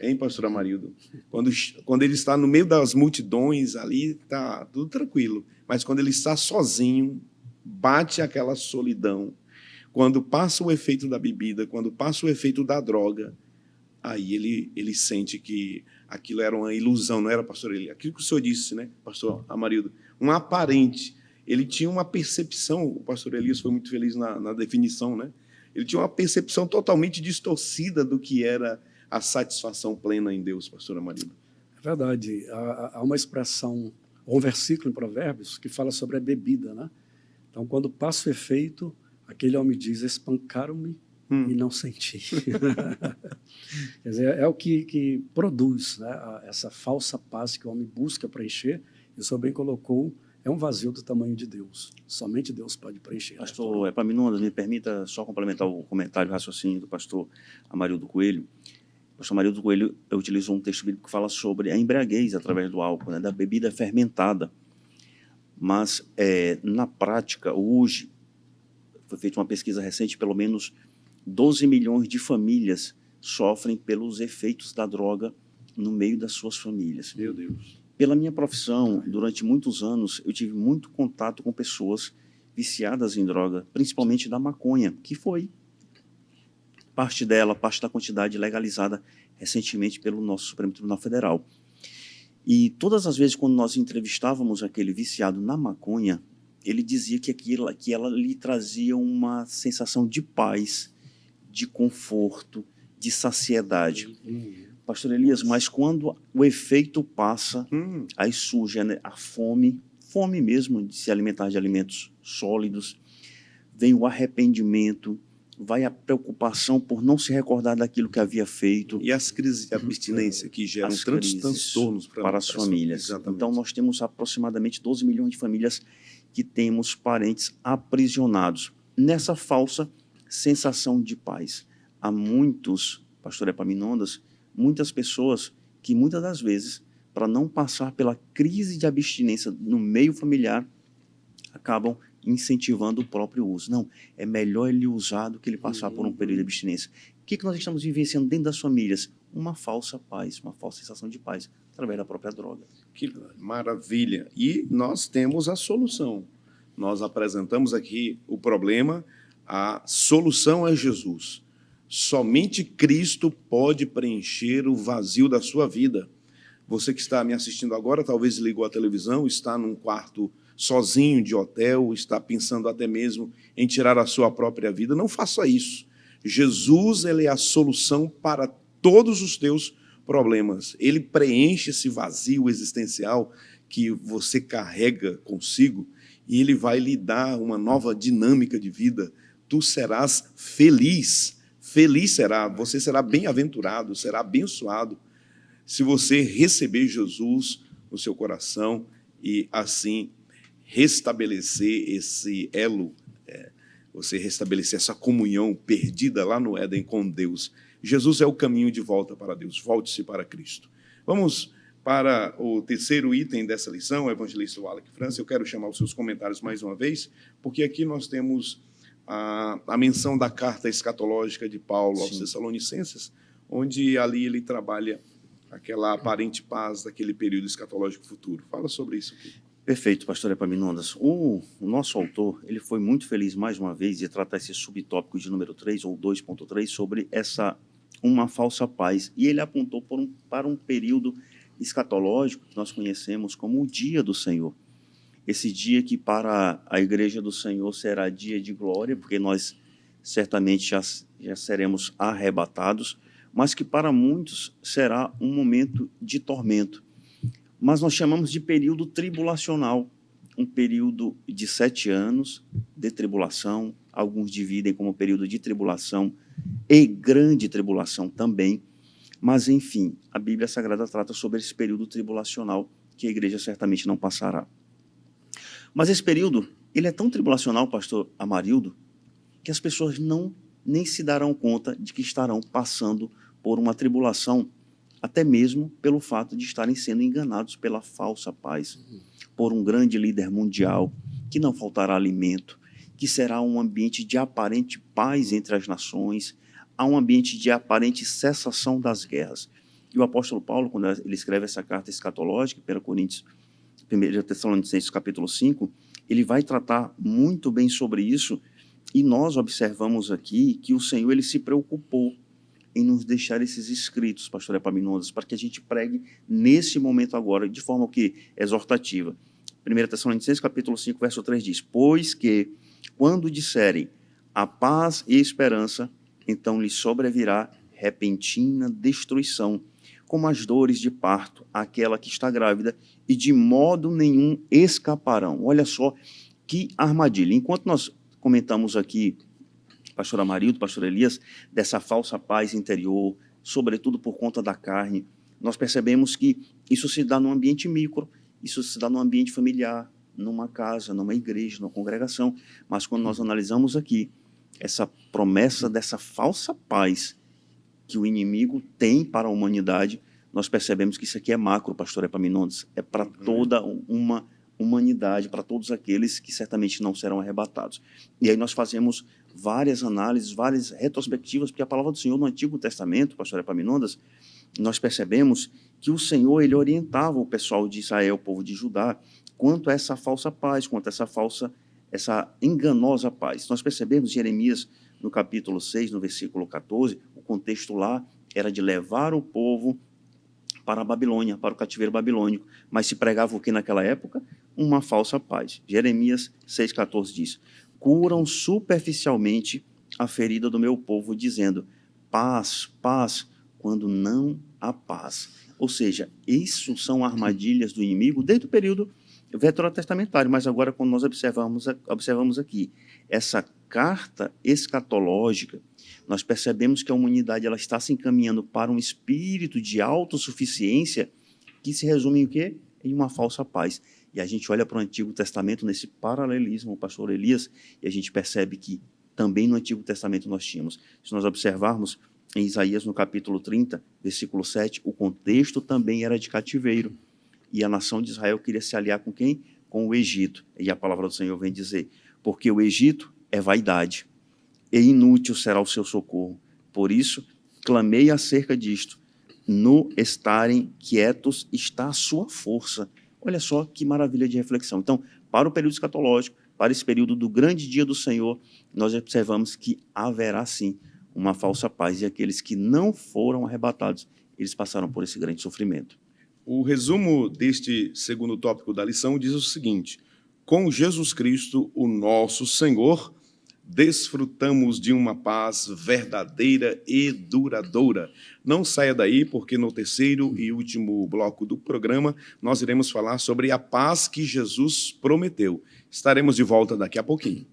hein, pastor Amarildo? Quando ele está no meio das multidões, ali está tudo tranquilo, mas quando ele está sozinho, bate aquela solidão. Quando passa o efeito da bebida, quando passa o efeito da droga, aí ele sente que aquilo era uma ilusão, não era, pastor Elias? Aquilo que o senhor disse, né, pastor Amarildo? Um aparente. Ele tinha uma percepção, o pastor Elias foi muito feliz na definição, né? Ele tinha uma percepção totalmente distorcida do que era a satisfação plena em Deus, pastor Amarildo.
É verdade. Há uma expressão Ou um versículo em Provérbios que fala sobre a bebida, né? Então, quando passa o efeito, aquele homem diz, espancaram-me e não senti. Quer dizer, é o que produz, né, essa falsa paz que o homem busca preencher, e o senhor bem colocou, é um vazio do tamanho de Deus. Somente Deus pode preencher.
Pastor Epaminondas, me permita só complementar o comentário, o raciocínio do pastor Amarildo Coelho. O pastor Amarildo Coelho utilizou um texto bíblico que fala sobre a embriaguez através do álcool, né, da bebida fermentada. Mas, na prática, hoje, foi feita uma pesquisa recente, pelo menos 12 milhões de famílias sofrem pelos efeitos da droga no meio das suas famílias.
Meu Deus.
Pela minha profissão, durante muitos anos, eu tive muito contato com pessoas viciadas em droga, principalmente da maconha, que foi parte da quantidade legalizada recentemente pelo nosso Supremo Tribunal Federal. E todas as vezes, quando nós entrevistávamos aquele viciado na maconha, ele dizia que ela lhe trazia uma sensação de paz, de conforto, de saciedade. Pastor Elias, mas quando o efeito passa, aí surge, né, a fome mesmo de se alimentar de alimentos sólidos, vem o arrependimento, vai a preocupação por não se recordar daquilo que havia feito.
E as crises de abstinência que geram tantos transtornos
para as famílias.
Exatamente.
Então, nós temos aproximadamente 12 milhões de famílias que temos parentes aprisionados nessa falsa sensação de paz. Há muitos, pastor Epaminondas, muitas pessoas que muitas das vezes, para não passar pela crise de abstinência no meio familiar, acabam incentivando o próprio uso. Não, é melhor ele usar do que ele passar por um período de abstinência. O que nós estamos vivenciando dentro das famílias? Uma falsa paz, uma falsa sensação de paz, através da própria droga.
Que maravilha! E nós temos a solução. Nós apresentamos aqui o problema, a solução é Jesus. Somente Cristo pode preencher o vazio da sua vida. Você que está me assistindo agora, talvez ligou a televisão, está num quarto sozinho de hotel, está pensando até mesmo em tirar a sua própria vida. Não faça isso. Jesus, ele é a solução para todos os teus problemas. Ele preenche esse vazio existencial que você carrega consigo e ele vai lhe dar uma nova dinâmica de vida. Tu serás feliz. Feliz será, você será bem-aventurado, será abençoado se você receber Jesus no seu coração e assim restabelecer esse elo, você restabelecer essa comunhão perdida lá no Éden com Deus. Jesus é o caminho de volta para Deus. Volte-se para Cristo. Vamos para o terceiro item dessa lição, evangelista Wallace França. Eu quero chamar os seus comentários mais uma vez, porque aqui nós temos a menção da carta escatológica de Paulo aos Tessalonicenses, onde ali ele trabalha aquela aparente paz daquele período escatológico futuro. Fala sobre isso aqui.
Perfeito, pastor Epaminondas. O nosso autor, ele foi muito feliz mais uma vez de tratar esse subtópico de número 3 ou 2.3 sobre uma falsa paz. E ele apontou para um período escatológico que nós conhecemos como o dia do Senhor. Esse dia que para a igreja do Senhor será dia de glória, porque nós certamente já seremos arrebatados, mas que para muitos será um momento de tormento. Mas nós chamamos de período tribulacional, um período de 7 anos de tribulação, alguns dividem como período de tribulação e grande tribulação também, mas enfim, a Bíblia Sagrada trata sobre esse período tribulacional que a igreja certamente não passará. Mas esse período, ele é tão tribulacional, pastor Amarildo, que as pessoas nem se darão conta de que estarão passando por uma tribulação, até mesmo pelo fato de estarem sendo enganados pela falsa paz, por um grande líder mundial, que não faltará alimento, que será um ambiente de aparente paz entre as nações, há um ambiente de aparente cessação das guerras. E o apóstolo Paulo, quando ele escreve essa carta escatológica, 1 Tessalonicenses capítulo 5, ele vai tratar muito bem sobre isso, e nós observamos aqui que o Senhor ele se preocupou em nos deixar esses escritos, pastor Epaminondas, para que a gente pregue nesse momento agora, de forma que exortativa. 1 Tessalonicenses capítulo 5, verso 3 diz: pois que, quando disserem a paz e esperança, então lhes sobrevirá repentina destruição, como as dores de parto àquela que está grávida, e de modo nenhum escaparão. Olha só que armadilha. Enquanto nós comentamos aqui, pastor Amarildo, pastor Elias, dessa falsa paz interior, sobretudo por conta da carne, nós percebemos que isso se dá num ambiente micro, isso se dá num ambiente familiar, numa casa, numa igreja, numa congregação. Mas quando nós analisamos aqui essa promessa dessa falsa paz que o inimigo tem para a humanidade, nós percebemos que isso aqui é macro, pastor Epaminondas, é para toda uma humanidade, para todos aqueles que certamente não serão arrebatados. E aí nós fazemos várias análises, várias retrospectivas, porque a palavra do Senhor no Antigo Testamento, pastor Epaminondas, nós percebemos que o Senhor, ele orientava o pessoal de Israel, o povo de Judá, quanto a essa falsa paz, quanto a essa enganosa paz. Nós percebemos em Jeremias, no capítulo 6, no versículo 14, o contexto lá era de levar o povo para a Babilônia, para o cativeiro babilônico. Mas se pregava o que naquela época? Uma falsa paz. Jeremias 6,14 diz: curam superficialmente a ferida do meu povo, dizendo paz, paz, quando não há paz. Ou seja, isso são armadilhas do inimigo desde o período veterotestamentário, mas agora quando nós observamos aqui essa carta escatológica, nós percebemos que a humanidade ela está se encaminhando para um espírito de autossuficiência que se resume em o quê? Em uma falsa paz. E a gente olha para o Antigo Testamento nesse paralelismo, o pastor Elias, e a gente percebe que também no Antigo Testamento nós tínhamos. Se nós observarmos em Isaías, no capítulo 30, versículo 7, o contexto também era de cativeiro. E a nação de Israel queria se aliar com quem? Com o Egito. E a palavra do Senhor vem dizer: porque o Egito é vaidade, e inútil será o seu socorro. Por isso, clamei acerca disto. No estarem quietos está a sua força. Olha só que maravilha de reflexão. Então, para o período escatológico, para esse período do grande dia do Senhor, nós observamos que haverá sim uma falsa paz, e aqueles que não foram arrebatados, eles passaram por esse grande sofrimento.
O resumo deste segundo tópico da lição diz o seguinte: com Jesus Cristo, o nosso Senhor, desfrutamos de uma paz verdadeira e duradoura. Não saia daí, porque no terceiro e último bloco do programa nós iremos falar sobre a paz que Jesus prometeu. Estaremos de volta daqui a pouquinho.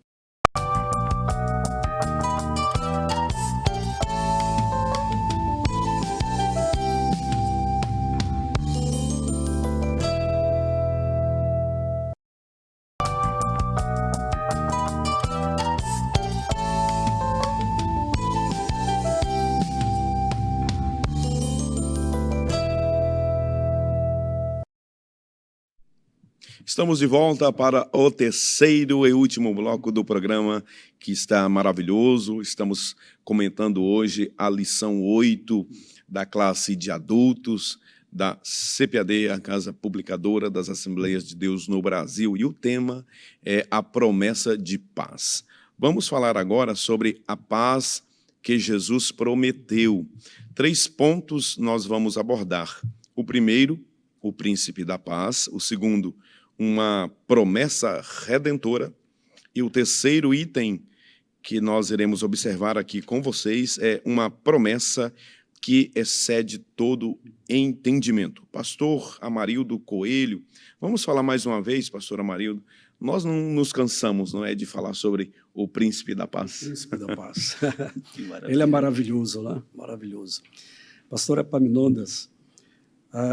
Estamos de volta para o terceiro e último bloco do programa, que está maravilhoso. Estamos comentando hoje a lição 8 da classe de adultos da CPAD, a Casa Publicadora das Assembleias de Deus no Brasil, e o tema é a promessa de paz. Vamos falar agora sobre a paz que Jesus prometeu. 3 pontos nós vamos abordar. O primeiro, o príncipe da paz. O segundo, uma promessa redentora. E o terceiro item que nós iremos observar aqui com vocês é uma promessa que excede todo entendimento. Pastor Amarildo Coelho, vamos falar mais uma vez, pastor Amarildo. Nós não nos cansamos, não é, de falar sobre o príncipe da paz.
O príncipe da paz. Ele é maravilhoso, né? Maravilhoso. Pastor Epaminondas,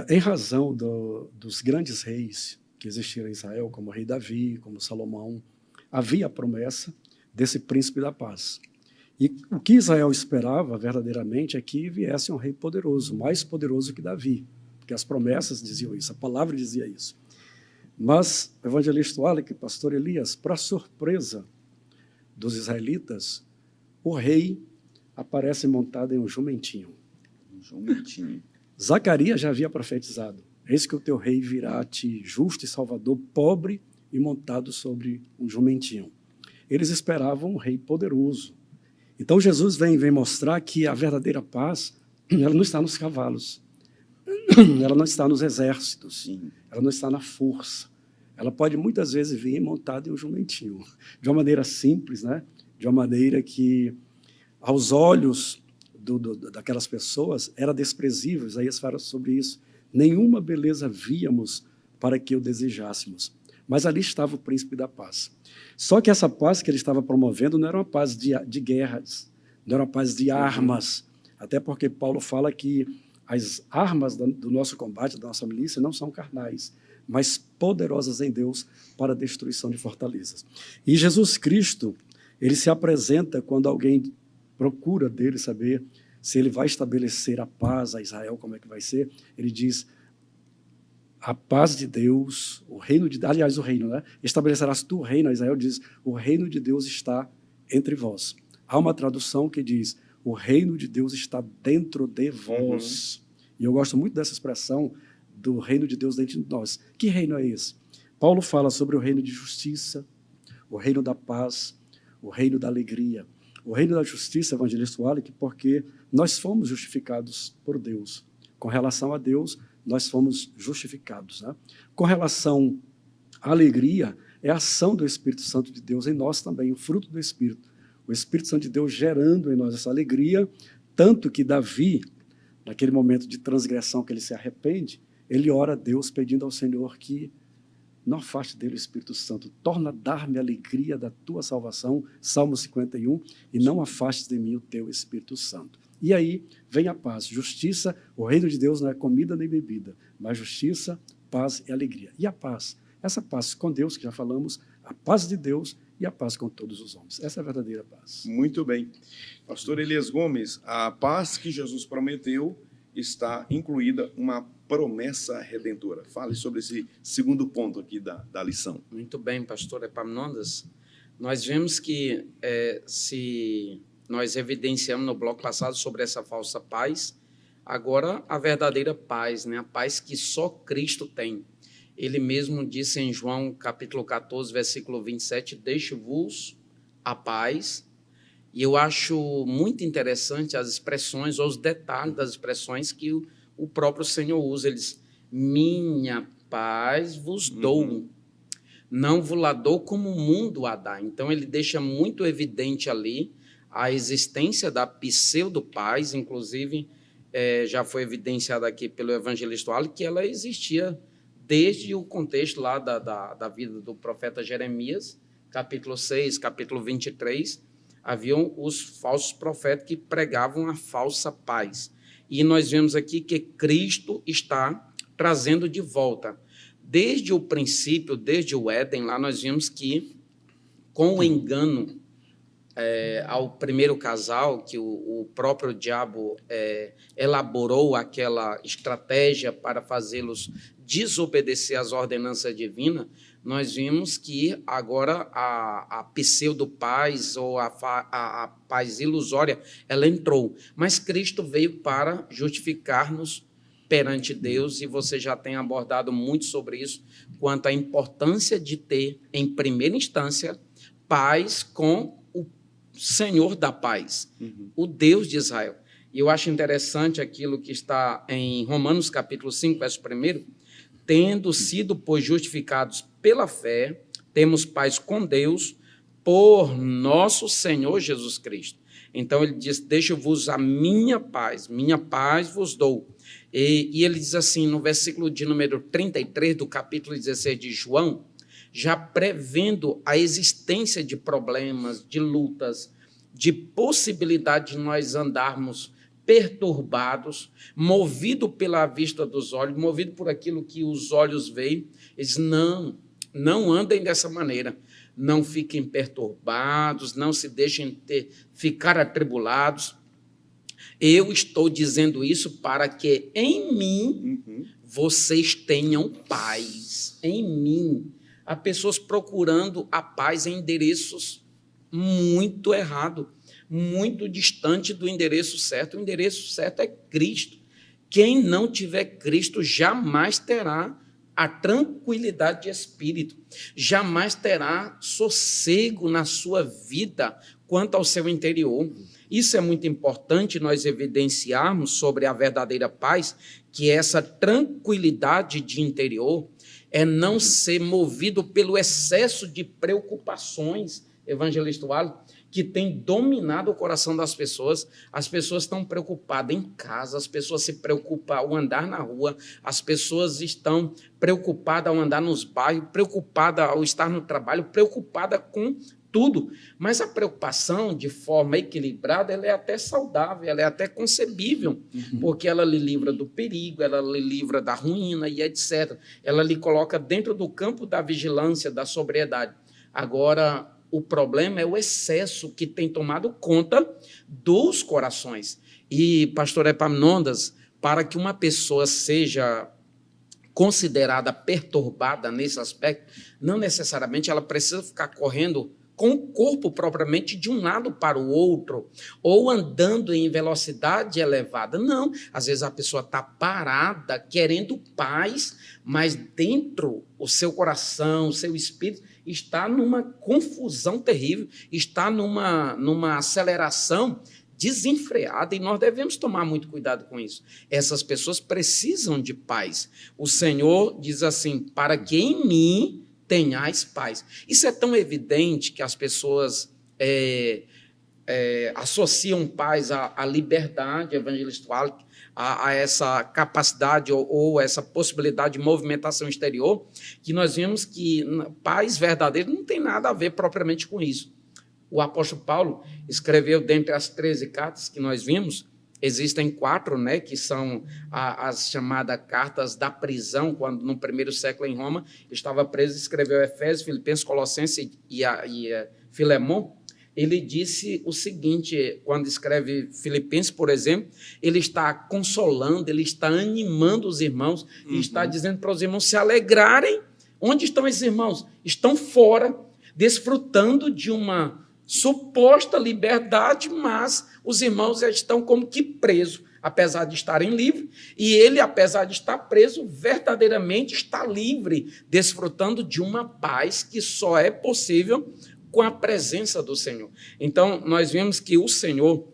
em razão dos grandes reis que existiram em Israel, como o rei Davi, como Salomão, havia a promessa desse príncipe da paz. E o que Israel esperava verdadeiramente é que viesse um rei poderoso, mais poderoso que Davi, porque as promessas diziam isso, a palavra dizia isso. Mas o evangelista Wallace, pastor Elias, para surpresa dos israelitas, o rei aparece montado em um jumentinho.
Um jumentinho.
Zacarias já havia profetizado: eis que o teu rei virá a ti, justo e salvador, pobre e montado sobre um jumentinho. Eles esperavam um rei poderoso. Então Jesus vem mostrar que a verdadeira paz, ela não está nos cavalos, ela não está nos exércitos, ela não está na força. Ela pode muitas vezes vir montada em um jumentinho, de uma maneira simples, né? De uma maneira que, aos olhos daquelas pessoas era desprezível. Isaías fala sobre isso. Nenhuma beleza víamos para que o desejássemos. Mas ali estava o príncipe da paz. Só que essa paz que ele estava promovendo não era uma paz de guerras, não era uma paz de armas, até porque Paulo fala que as armas do nosso combate, da nossa milícia, não são carnais, mas poderosas em Deus para a destruição de fortalezas. E Jesus Cristo, ele se apresenta quando alguém procura dele saber se ele vai estabelecer a paz a Israel, como é que vai ser. Ele diz: a paz de Deus, o reino de... Aliás, o reino, né? Estabelecerás tu o reino. Israel diz: o reino de Deus está entre vós. Há uma tradução que diz: o reino de Deus está dentro de vós. E eu gosto muito dessa expressão do reino de Deus dentro de nós. Que reino é esse? Paulo fala sobre o reino de justiça, o reino da paz, o reino da alegria. O reino da justiça, evangelista Wallace, porque nós fomos justificados por Deus. Com relação a Deus, nós fomos justificados, né? Com relação à alegria, é a ação do Espírito Santo de Deus em nós também, o fruto do Espírito. O Espírito Santo de Deus gerando em nós essa alegria, tanto que Davi, naquele momento de transgressão que ele se arrepende, ele ora a Deus pedindo ao Senhor que não afaste dele o Espírito Santo. Torna a dar-me a alegria da tua salvação, Salmo 51, e não afastes de mim o teu Espírito Santo. E aí vem a paz, justiça. O reino de Deus não é comida nem bebida, mas justiça, paz e alegria. E a paz? Essa paz com Deus, que já falamos, a paz de Deus e a paz com todos os homens. Essa é a verdadeira paz.
Muito bem. Pastor Elias Gomes, a paz que Jesus prometeu está incluída uma promessa redentora. Fale sobre esse segundo ponto aqui da lição.
Muito bem, pastor Epaminondas. Nós vemos que se nós evidenciamos no bloco passado sobre essa falsa paz, agora a verdadeira paz, né? A paz que só Cristo tem. Ele mesmo disse em João capítulo 14, versículo 27, deixo-vos a paz. E eu acho muito interessante as expressões, ou os detalhes das expressões que o próprio Senhor usa. Ele diz: minha paz vos dou, não vos la dou como o mundo a dá. Então, ele deixa muito evidente ali a existência da pseudo-paz, inclusive já foi evidenciado aqui pelo evangelista Wallace, que ela existia desde o contexto lá da vida do profeta Jeremias, capítulo 6, capítulo 23, haviam os falsos profetas que pregavam a falsa paz. E nós vemos aqui que Cristo está trazendo de volta. Desde o princípio, desde o Éden, lá nós vimos que, com o engano ao primeiro casal, que o próprio diabo elaborou aquela estratégia para fazê-los desobedecer às ordenanças divinas, nós vimos que agora a pseudo-paz ou a paz ilusória, ela entrou. Mas Cristo veio para justificar-nos perante Deus, e você já tem abordado muito sobre isso, quanto à importância de ter, em primeira instância, paz com o Senhor da paz, o Deus de Israel. E eu acho interessante aquilo que está em Romanos capítulo 5, verso 1, tendo sido, pois, justificados pela fé, temos paz com Deus por nosso Senhor Jesus Cristo. Então, ele diz: deixo-vos a minha paz vos dou. E ele diz assim, no versículo de número 33 do capítulo 16 de João, já prevendo a existência de problemas, de lutas, de possibilidade de nós andarmos perturbados, movido pela vista dos olhos, movido por aquilo que os olhos veem. Eles não andem dessa maneira, não fiquem perturbados, não se deixem ficar atribulados. Eu estou dizendo isso para que em mim vocês tenham paz. Em mim. Há pessoas procurando a paz em endereços muito errados, muito distante do endereço certo. O endereço certo é Cristo. Quem não tiver Cristo jamais terá a tranquilidade de espírito, jamais terá sossego na sua vida quanto ao seu interior. Isso é muito importante nós evidenciarmos sobre a verdadeira paz, que essa tranquilidade de interior é não ser movido pelo excesso de preocupações, evangelista Wallace, que tem dominado o coração das pessoas. As pessoas estão preocupadas em casa, as pessoas se preocupam ao andar na rua, as pessoas estão preocupadas ao andar nos bairros, preocupadas ao estar no trabalho, preocupadas com tudo. Mas a preocupação, de forma equilibrada, ela é até saudável, ela é até concebível, porque ela lhe livra do perigo, ela lhe livra da ruína e etc. Ela lhe coloca dentro do campo da vigilância, da sobriedade. Agora, o problema é o excesso que tem tomado conta dos corações. E, pastor Epaminondas, para que uma pessoa seja considerada perturbada nesse aspecto, não necessariamente ela precisa ficar correndo com o corpo propriamente de um lado para o outro, ou andando em velocidade elevada. Não, às vezes a pessoa está parada, querendo paz, mas dentro o seu coração, o seu espírito está numa confusão terrível, está numa aceleração desenfreada, e nós devemos tomar muito cuidado com isso. Essas pessoas precisam de paz. O Senhor diz assim, para que em mim tenhais paz. Isso é tão evidente que as pessoas associam paz à liberdade evangelística, a essa capacidade ou essa possibilidade de movimentação exterior, que nós vemos que paz verdadeira não tem nada a ver propriamente com isso. O apóstolo Paulo escreveu, dentre as 13 cartas que nós vimos, existem 4, né, que são as chamadas cartas da prisão, quando no primeiro século em Roma estava preso, escreveu Efésios, Filipenses, Colossenses e Filemon. Ele disse o seguinte, quando escreve Filipenses, por exemplo, ele está consolando, ele está animando os irmãos, e está dizendo para os irmãos se alegrarem. Onde estão esses irmãos? Estão fora, desfrutando de uma suposta liberdade, mas os irmãos já estão como que presos, apesar de estarem livres, e ele, apesar de estar preso, verdadeiramente está livre, desfrutando de uma paz que só é possível com a presença do Senhor. Então, nós vemos que o Senhor,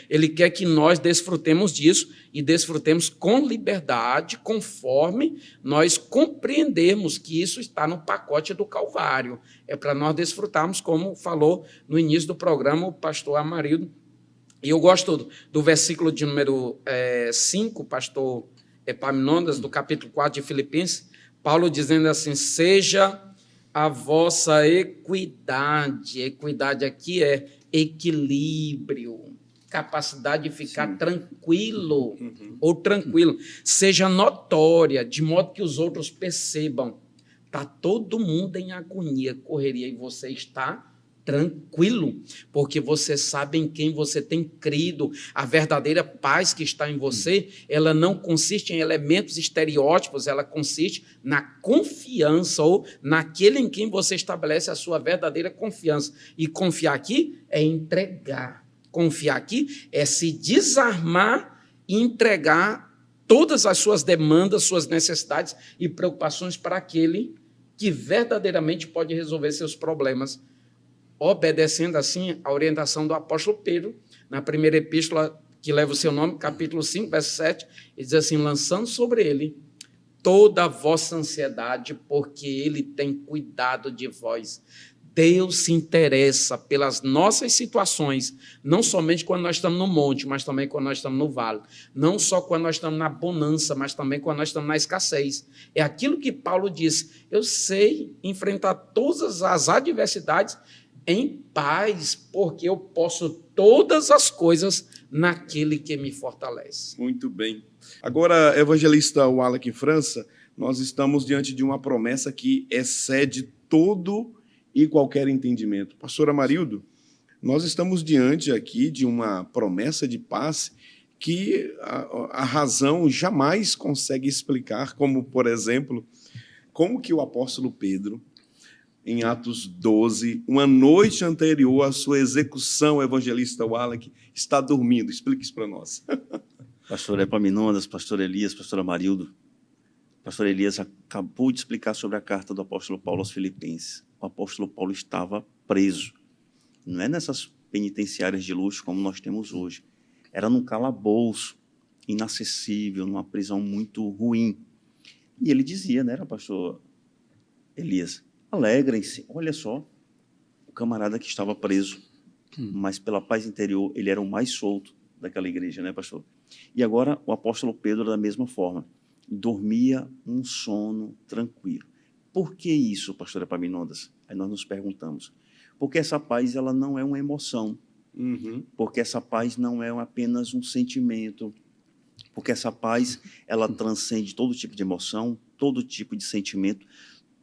ele quer que nós desfrutemos disso, e desfrutemos com liberdade, conforme nós compreendermos que isso está no pacote do Calvário. É para nós desfrutarmos, como falou no início do programa o pastor Amarildo. E eu gosto do versículo de número 5, pastor Epaminondas, do capítulo 4 de Filipenses, Paulo dizendo assim, seja a vossa equidade aqui é equilíbrio, capacidade de ficar tranquilo ou tranquilo, seja notória, de modo que os outros percebam. Está todo mundo em agonia, correria, e você está tranquilo, porque você sabe em quem você tem crido. A verdadeira paz que está em você, ela não consiste em elementos estereótipos, ela consiste na confiança, ou naquele em quem você estabelece a sua verdadeira confiança. E confiar aqui é entregar. Confiar aqui é se desarmar e entregar todas as suas demandas, suas necessidades e preocupações para aquele que verdadeiramente pode resolver seus problemas, obedecendo assim a orientação do apóstolo Pedro, na primeira epístola que leva o seu nome, capítulo 5, verso 7, ele diz assim, lançando sobre ele toda a vossa ansiedade, porque ele tem cuidado de vós. Deus se interessa pelas nossas situações, não somente quando nós estamos no monte, mas também quando nós estamos no vale. Não só quando nós estamos na bonança, mas também quando nós estamos na escassez. É aquilo que Paulo disse, eu sei enfrentar todas as adversidades em paz, porque eu posso todas as coisas naquele que me fortalece.
Muito bem. Agora, evangelista Wallace França, nós estamos diante de uma promessa que excede todo e qualquer entendimento. Pastor Amarildo, nós estamos diante aqui de uma promessa de paz que a razão jamais consegue explicar, como, por exemplo, como que o apóstolo Pedro, em Atos 12, uma noite anterior à sua execução, o evangelista Wallace está dormindo. Explique isso para nós.
Pastor Epaminondas, pastor Elias, pastor Amarildo, pastor Elias acabou de explicar sobre a carta do apóstolo Paulo aos Filipenses. O apóstolo Paulo estava preso. Não é nessas penitenciárias de luxo como nós temos hoje. Era num calabouço inacessível, numa prisão muito ruim. E ele dizia, né, pastor Elias, alegrem-se. Olha só, o camarada que estava preso mas pela paz interior ele era o mais solto daquela igreja, né, pastor? E agora o apóstolo Pedro, da mesma forma, dormia um sono tranquilo. Por que isso, pastor Epaminondas? Aí nós nos perguntamos. Porque essa paz ela não é uma emoção, porque essa paz não é apenas um sentimento, porque essa paz ela transcende todo tipo de emoção, todo tipo de sentimento,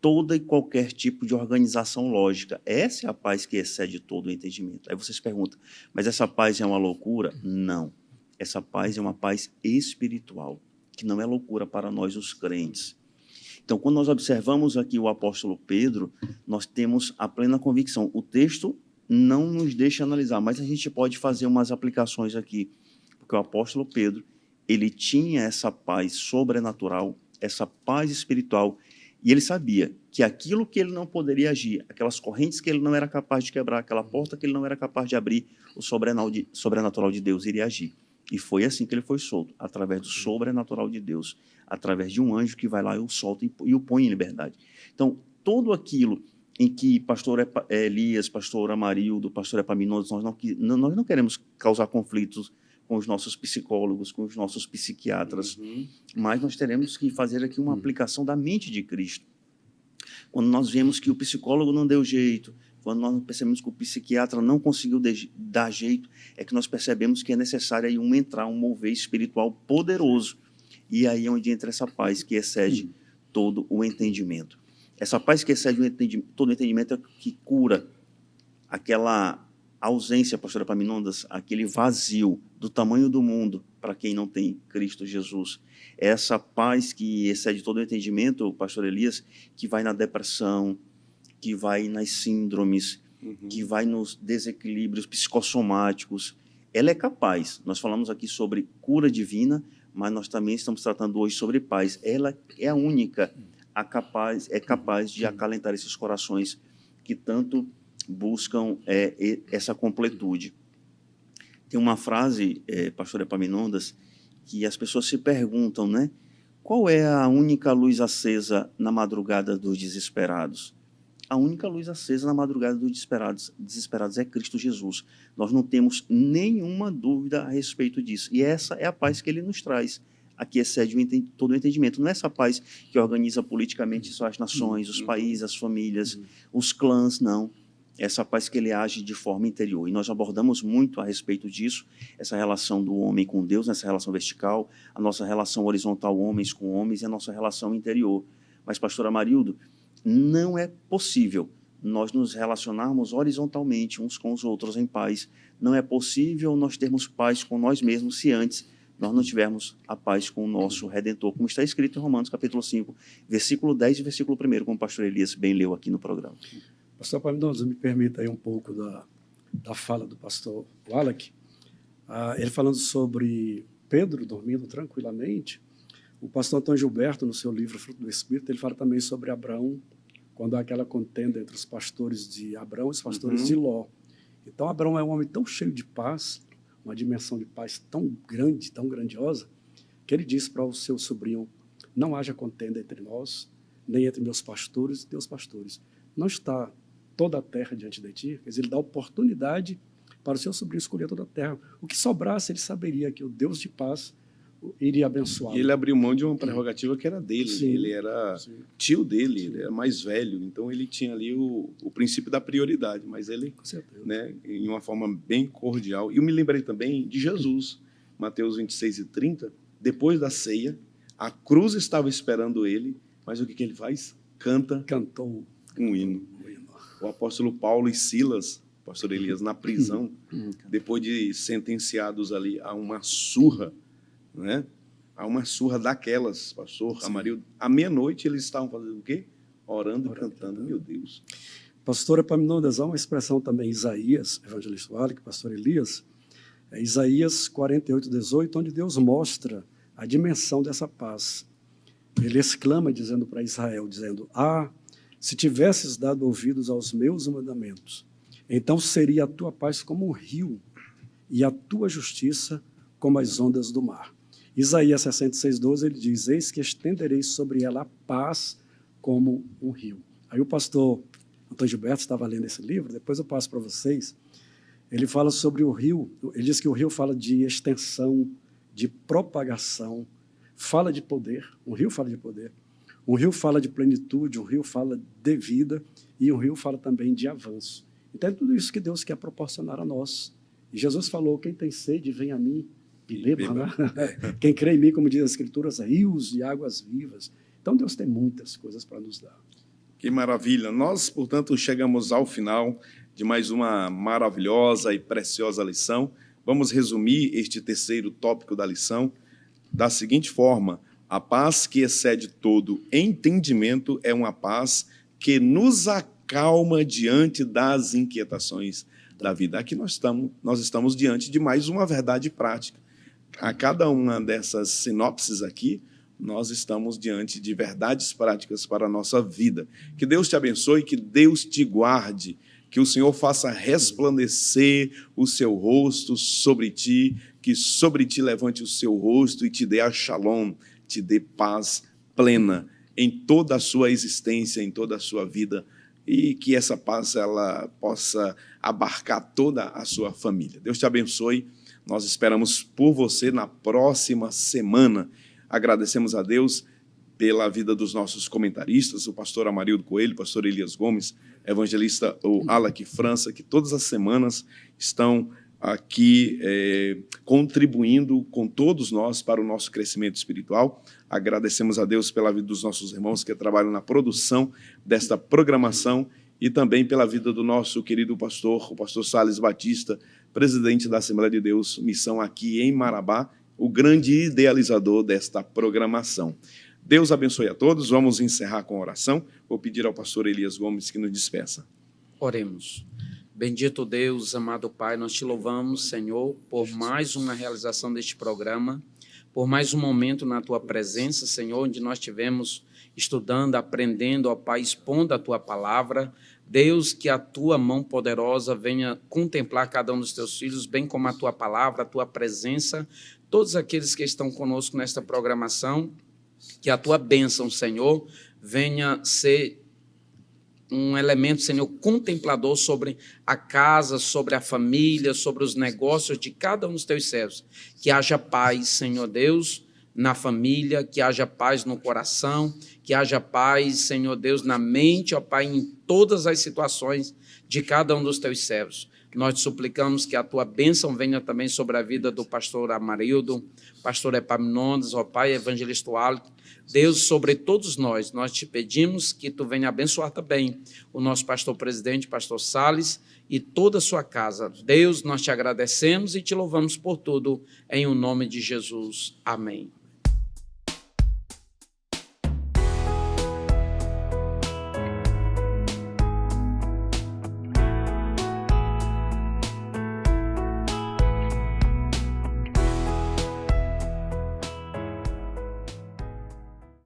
toda e qualquer tipo de organização lógica. Essa é a paz que excede todo o entendimento. Aí vocês perguntam, mas essa paz é uma loucura? Não. Essa paz é uma paz espiritual, que não é loucura para nós, os crentes. Então, quando nós observamos aqui o apóstolo Pedro, nós temos a plena convicção. O texto não nos deixa analisar, mas a gente pode fazer umas aplicações aqui, porque o apóstolo Pedro, ele tinha essa paz sobrenatural, essa paz espiritual, e ele sabia que aquilo que ele não poderia agir, aquelas correntes que ele não era capaz de quebrar, aquela porta que ele não era capaz de abrir, o sobrenatural de Deus iria agir. E foi assim que ele foi solto, através do sobrenatural de Deus, através de um anjo que vai lá e o solta e o põe em liberdade. Então, tudo aquilo em que pastor Elias, pastor Amarildo, pastor Epaminondas, nós não queremos causar conflitos com os nossos psicólogos, com os nossos psiquiatras, mas nós teremos que fazer aqui uma aplicação da mente de Cristo. Quando nós vemos que o psicólogo não deu jeito, quando nós percebemos que o psiquiatra não conseguiu dar jeito, é que nós percebemos que é necessário aí um mover espiritual poderoso. E aí é onde entra essa paz que excede todo o entendimento. Essa paz que excede todo o entendimento é que cura aquela ausência, pastor Epaminondas, aquele vazio do tamanho do mundo para quem não tem Cristo Jesus. Essa paz que excede todo o entendimento, pastor Elias, que vai na depressão, que vai nas síndromes, que vai nos desequilíbrios psicossomáticos. Ela é capaz. Nós falamos aqui sobre cura divina, mas nós também estamos tratando hoje sobre paz. Ela é a única, capaz de acalentar esses corações que tanto buscam essa completude. Tem uma frase, pastor Epaminondas, que as pessoas se perguntam, né? Qual é a única luz acesa na madrugada dos desesperados? A única luz acesa na madrugada dos desesperados é Cristo Jesus. Nós não temos nenhuma dúvida a respeito disso. E essa é a paz que ele nos traz. Aqui excede todo o entendimento. Não é essa paz que organiza politicamente só as nações, os países, as famílias, os clãs, não. Essa paz que ele age de forma interior. E nós abordamos muito a respeito disso, essa relação do homem com Deus, essa relação vertical, a nossa relação horizontal homens com homens e a nossa relação interior. Mas, pastor Amarildo, não é possível nós nos relacionarmos horizontalmente uns com os outros em paz. Não é possível nós termos paz com nós mesmos se antes nós não tivermos a paz com o nosso Redentor, como está escrito em Romanos capítulo 5, versículo 10 e versículo 1, como o pastor Elias bem leu aqui no programa.
Pastor Epaminondas, me permita aí um pouco da fala do pastor Wallach. Ele falando sobre Pedro dormindo tranquilamente. O pastor Antônio Gilberto, no seu livro Fruto do Espírito, ele fala também sobre Abraão, quando há aquela contenda entre os pastores de Abraão e os pastores de Ló. Então, Abraão é um homem tão cheio de paz, uma dimensão de paz tão grande, tão grandiosa, que ele diz para o seu sobrinho, não haja contenda entre nós, nem entre meus pastores e teus pastores. Não está toda a terra diante de ti, quer dizer, ele dá oportunidade para o seu sobrinho escolher toda a terra. O que sobrasse, ele saberia que o Deus de paz iria abençoá-lo.
E ele abriu mão de uma prerrogativa que era dele.
Sim,
ele era tio dele, ele era mais velho, então ele tinha ali o princípio da prioridade, mas ele, né, em uma forma bem cordial. E eu me lembrei também de Jesus, Mateus 26:30, depois da ceia, a cruz estava esperando ele, mas o que ele faz? Cantou um hino. O apóstolo Paulo e Silas, pastor Elias, na prisão, depois de sentenciados ali a uma surra, né? A uma surra daquelas, pastor Amarildo. À meia-noite eles estavam fazendo o quê? Orando e cantando. Meu Deus.
Pastor Epaminondas, há uma expressão também em Isaías, evangelista Wallach, pastor Elias, Isaías 48:18, onde Deus mostra a dimensão dessa paz. Ele exclama dizendo para Israel, dizendo, se tivesses dado ouvidos aos meus mandamentos, então seria a tua paz como um rio e a tua justiça como as ondas do mar. Isaías 66:12, ele diz, eis que estenderei sobre ela a paz como um rio. Aí o pastor Antônio Gilberto estava lendo esse livro, depois eu passo para vocês. ele fala sobre o rio, ele diz que o rio fala de extensão, de propagação, fala de poder, um rio fala de poder, um rio fala de plenitude, um rio fala de vida e um rio fala também de avanço. Então é tudo isso que Deus quer proporcionar a nós. E Jesus falou, quem tem sede, vem a mim e beba, né? Quem crê em mim, como diz as Escrituras, rios de águas vivas. Então Deus tem muitas coisas para nos dar.
Que maravilha! Nós, portanto, chegamos ao final de mais uma maravilhosa e preciosa lição. Vamos resumir este terceiro tópico da lição da seguinte forma: a paz que excede todo entendimento é uma paz que nos acalma diante das inquietações da vida. Aqui nós estamos diante de mais uma verdade prática. A cada uma dessas sinopses aqui, nós estamos diante de verdades práticas para a nossa vida. Que Deus te abençoe, que Deus te guarde, que o Senhor faça resplandecer o seu rosto sobre ti, que sobre ti levante o seu rosto e te dê a shalom, te dê paz plena em toda a sua existência, em toda a sua vida, e que essa paz ela possa abarcar toda a sua família. Deus te abençoe. Nós esperamos por você na próxima semana. Agradecemos a Deus pela vida dos nossos comentaristas, o pastor Amarildo Coelho, o pastor Elias Gomes, evangelista o Alec França, que todas as semanas estão aqui contribuindo com todos nós para o nosso crescimento espiritual. Agradecemos a Deus pela vida dos nossos irmãos que trabalham na produção desta programação e também pela vida do nosso querido pastor, o pastor Salles Batista, presidente da Assembleia de Deus, missão aqui em Marabá, o grande idealizador desta programação. Deus abençoe a todos. Vamos encerrar com a oração. Vou pedir ao pastor Elias Gomes que nos despeça.
Oremos. Bendito Deus, amado Pai, nós te louvamos, Senhor, por mais uma realização deste programa, por mais um momento na Tua presença, Senhor, onde nós tivemos estudando, aprendendo, ó Pai, expondo a Tua palavra. Deus, que a Tua mão poderosa venha contemplar cada um dos Teus filhos, bem como a Tua palavra, a Tua presença, todos aqueles que estão conosco nesta programação, que a Tua bênção, Senhor, venha ser um elemento, Senhor, contemplador sobre a casa, sobre a família, sobre os negócios de cada um dos Teus servos. Que haja paz, Senhor Deus, na família, que haja paz no coração, que haja paz, Senhor Deus, na mente, ó Pai, em todas as situações de cada um dos Teus servos. Nós te suplicamos que a Tua bênção venha também sobre a vida do pastor Amarildo, pastor Epaminondas, ó Pai, evangelista Alec. Deus, sobre todos nós te pedimos que Tu venha abençoar também o nosso pastor presidente, pastor Salles, e toda a sua casa. Deus, nós te agradecemos e te louvamos por tudo, em o nome de Jesus. Amém.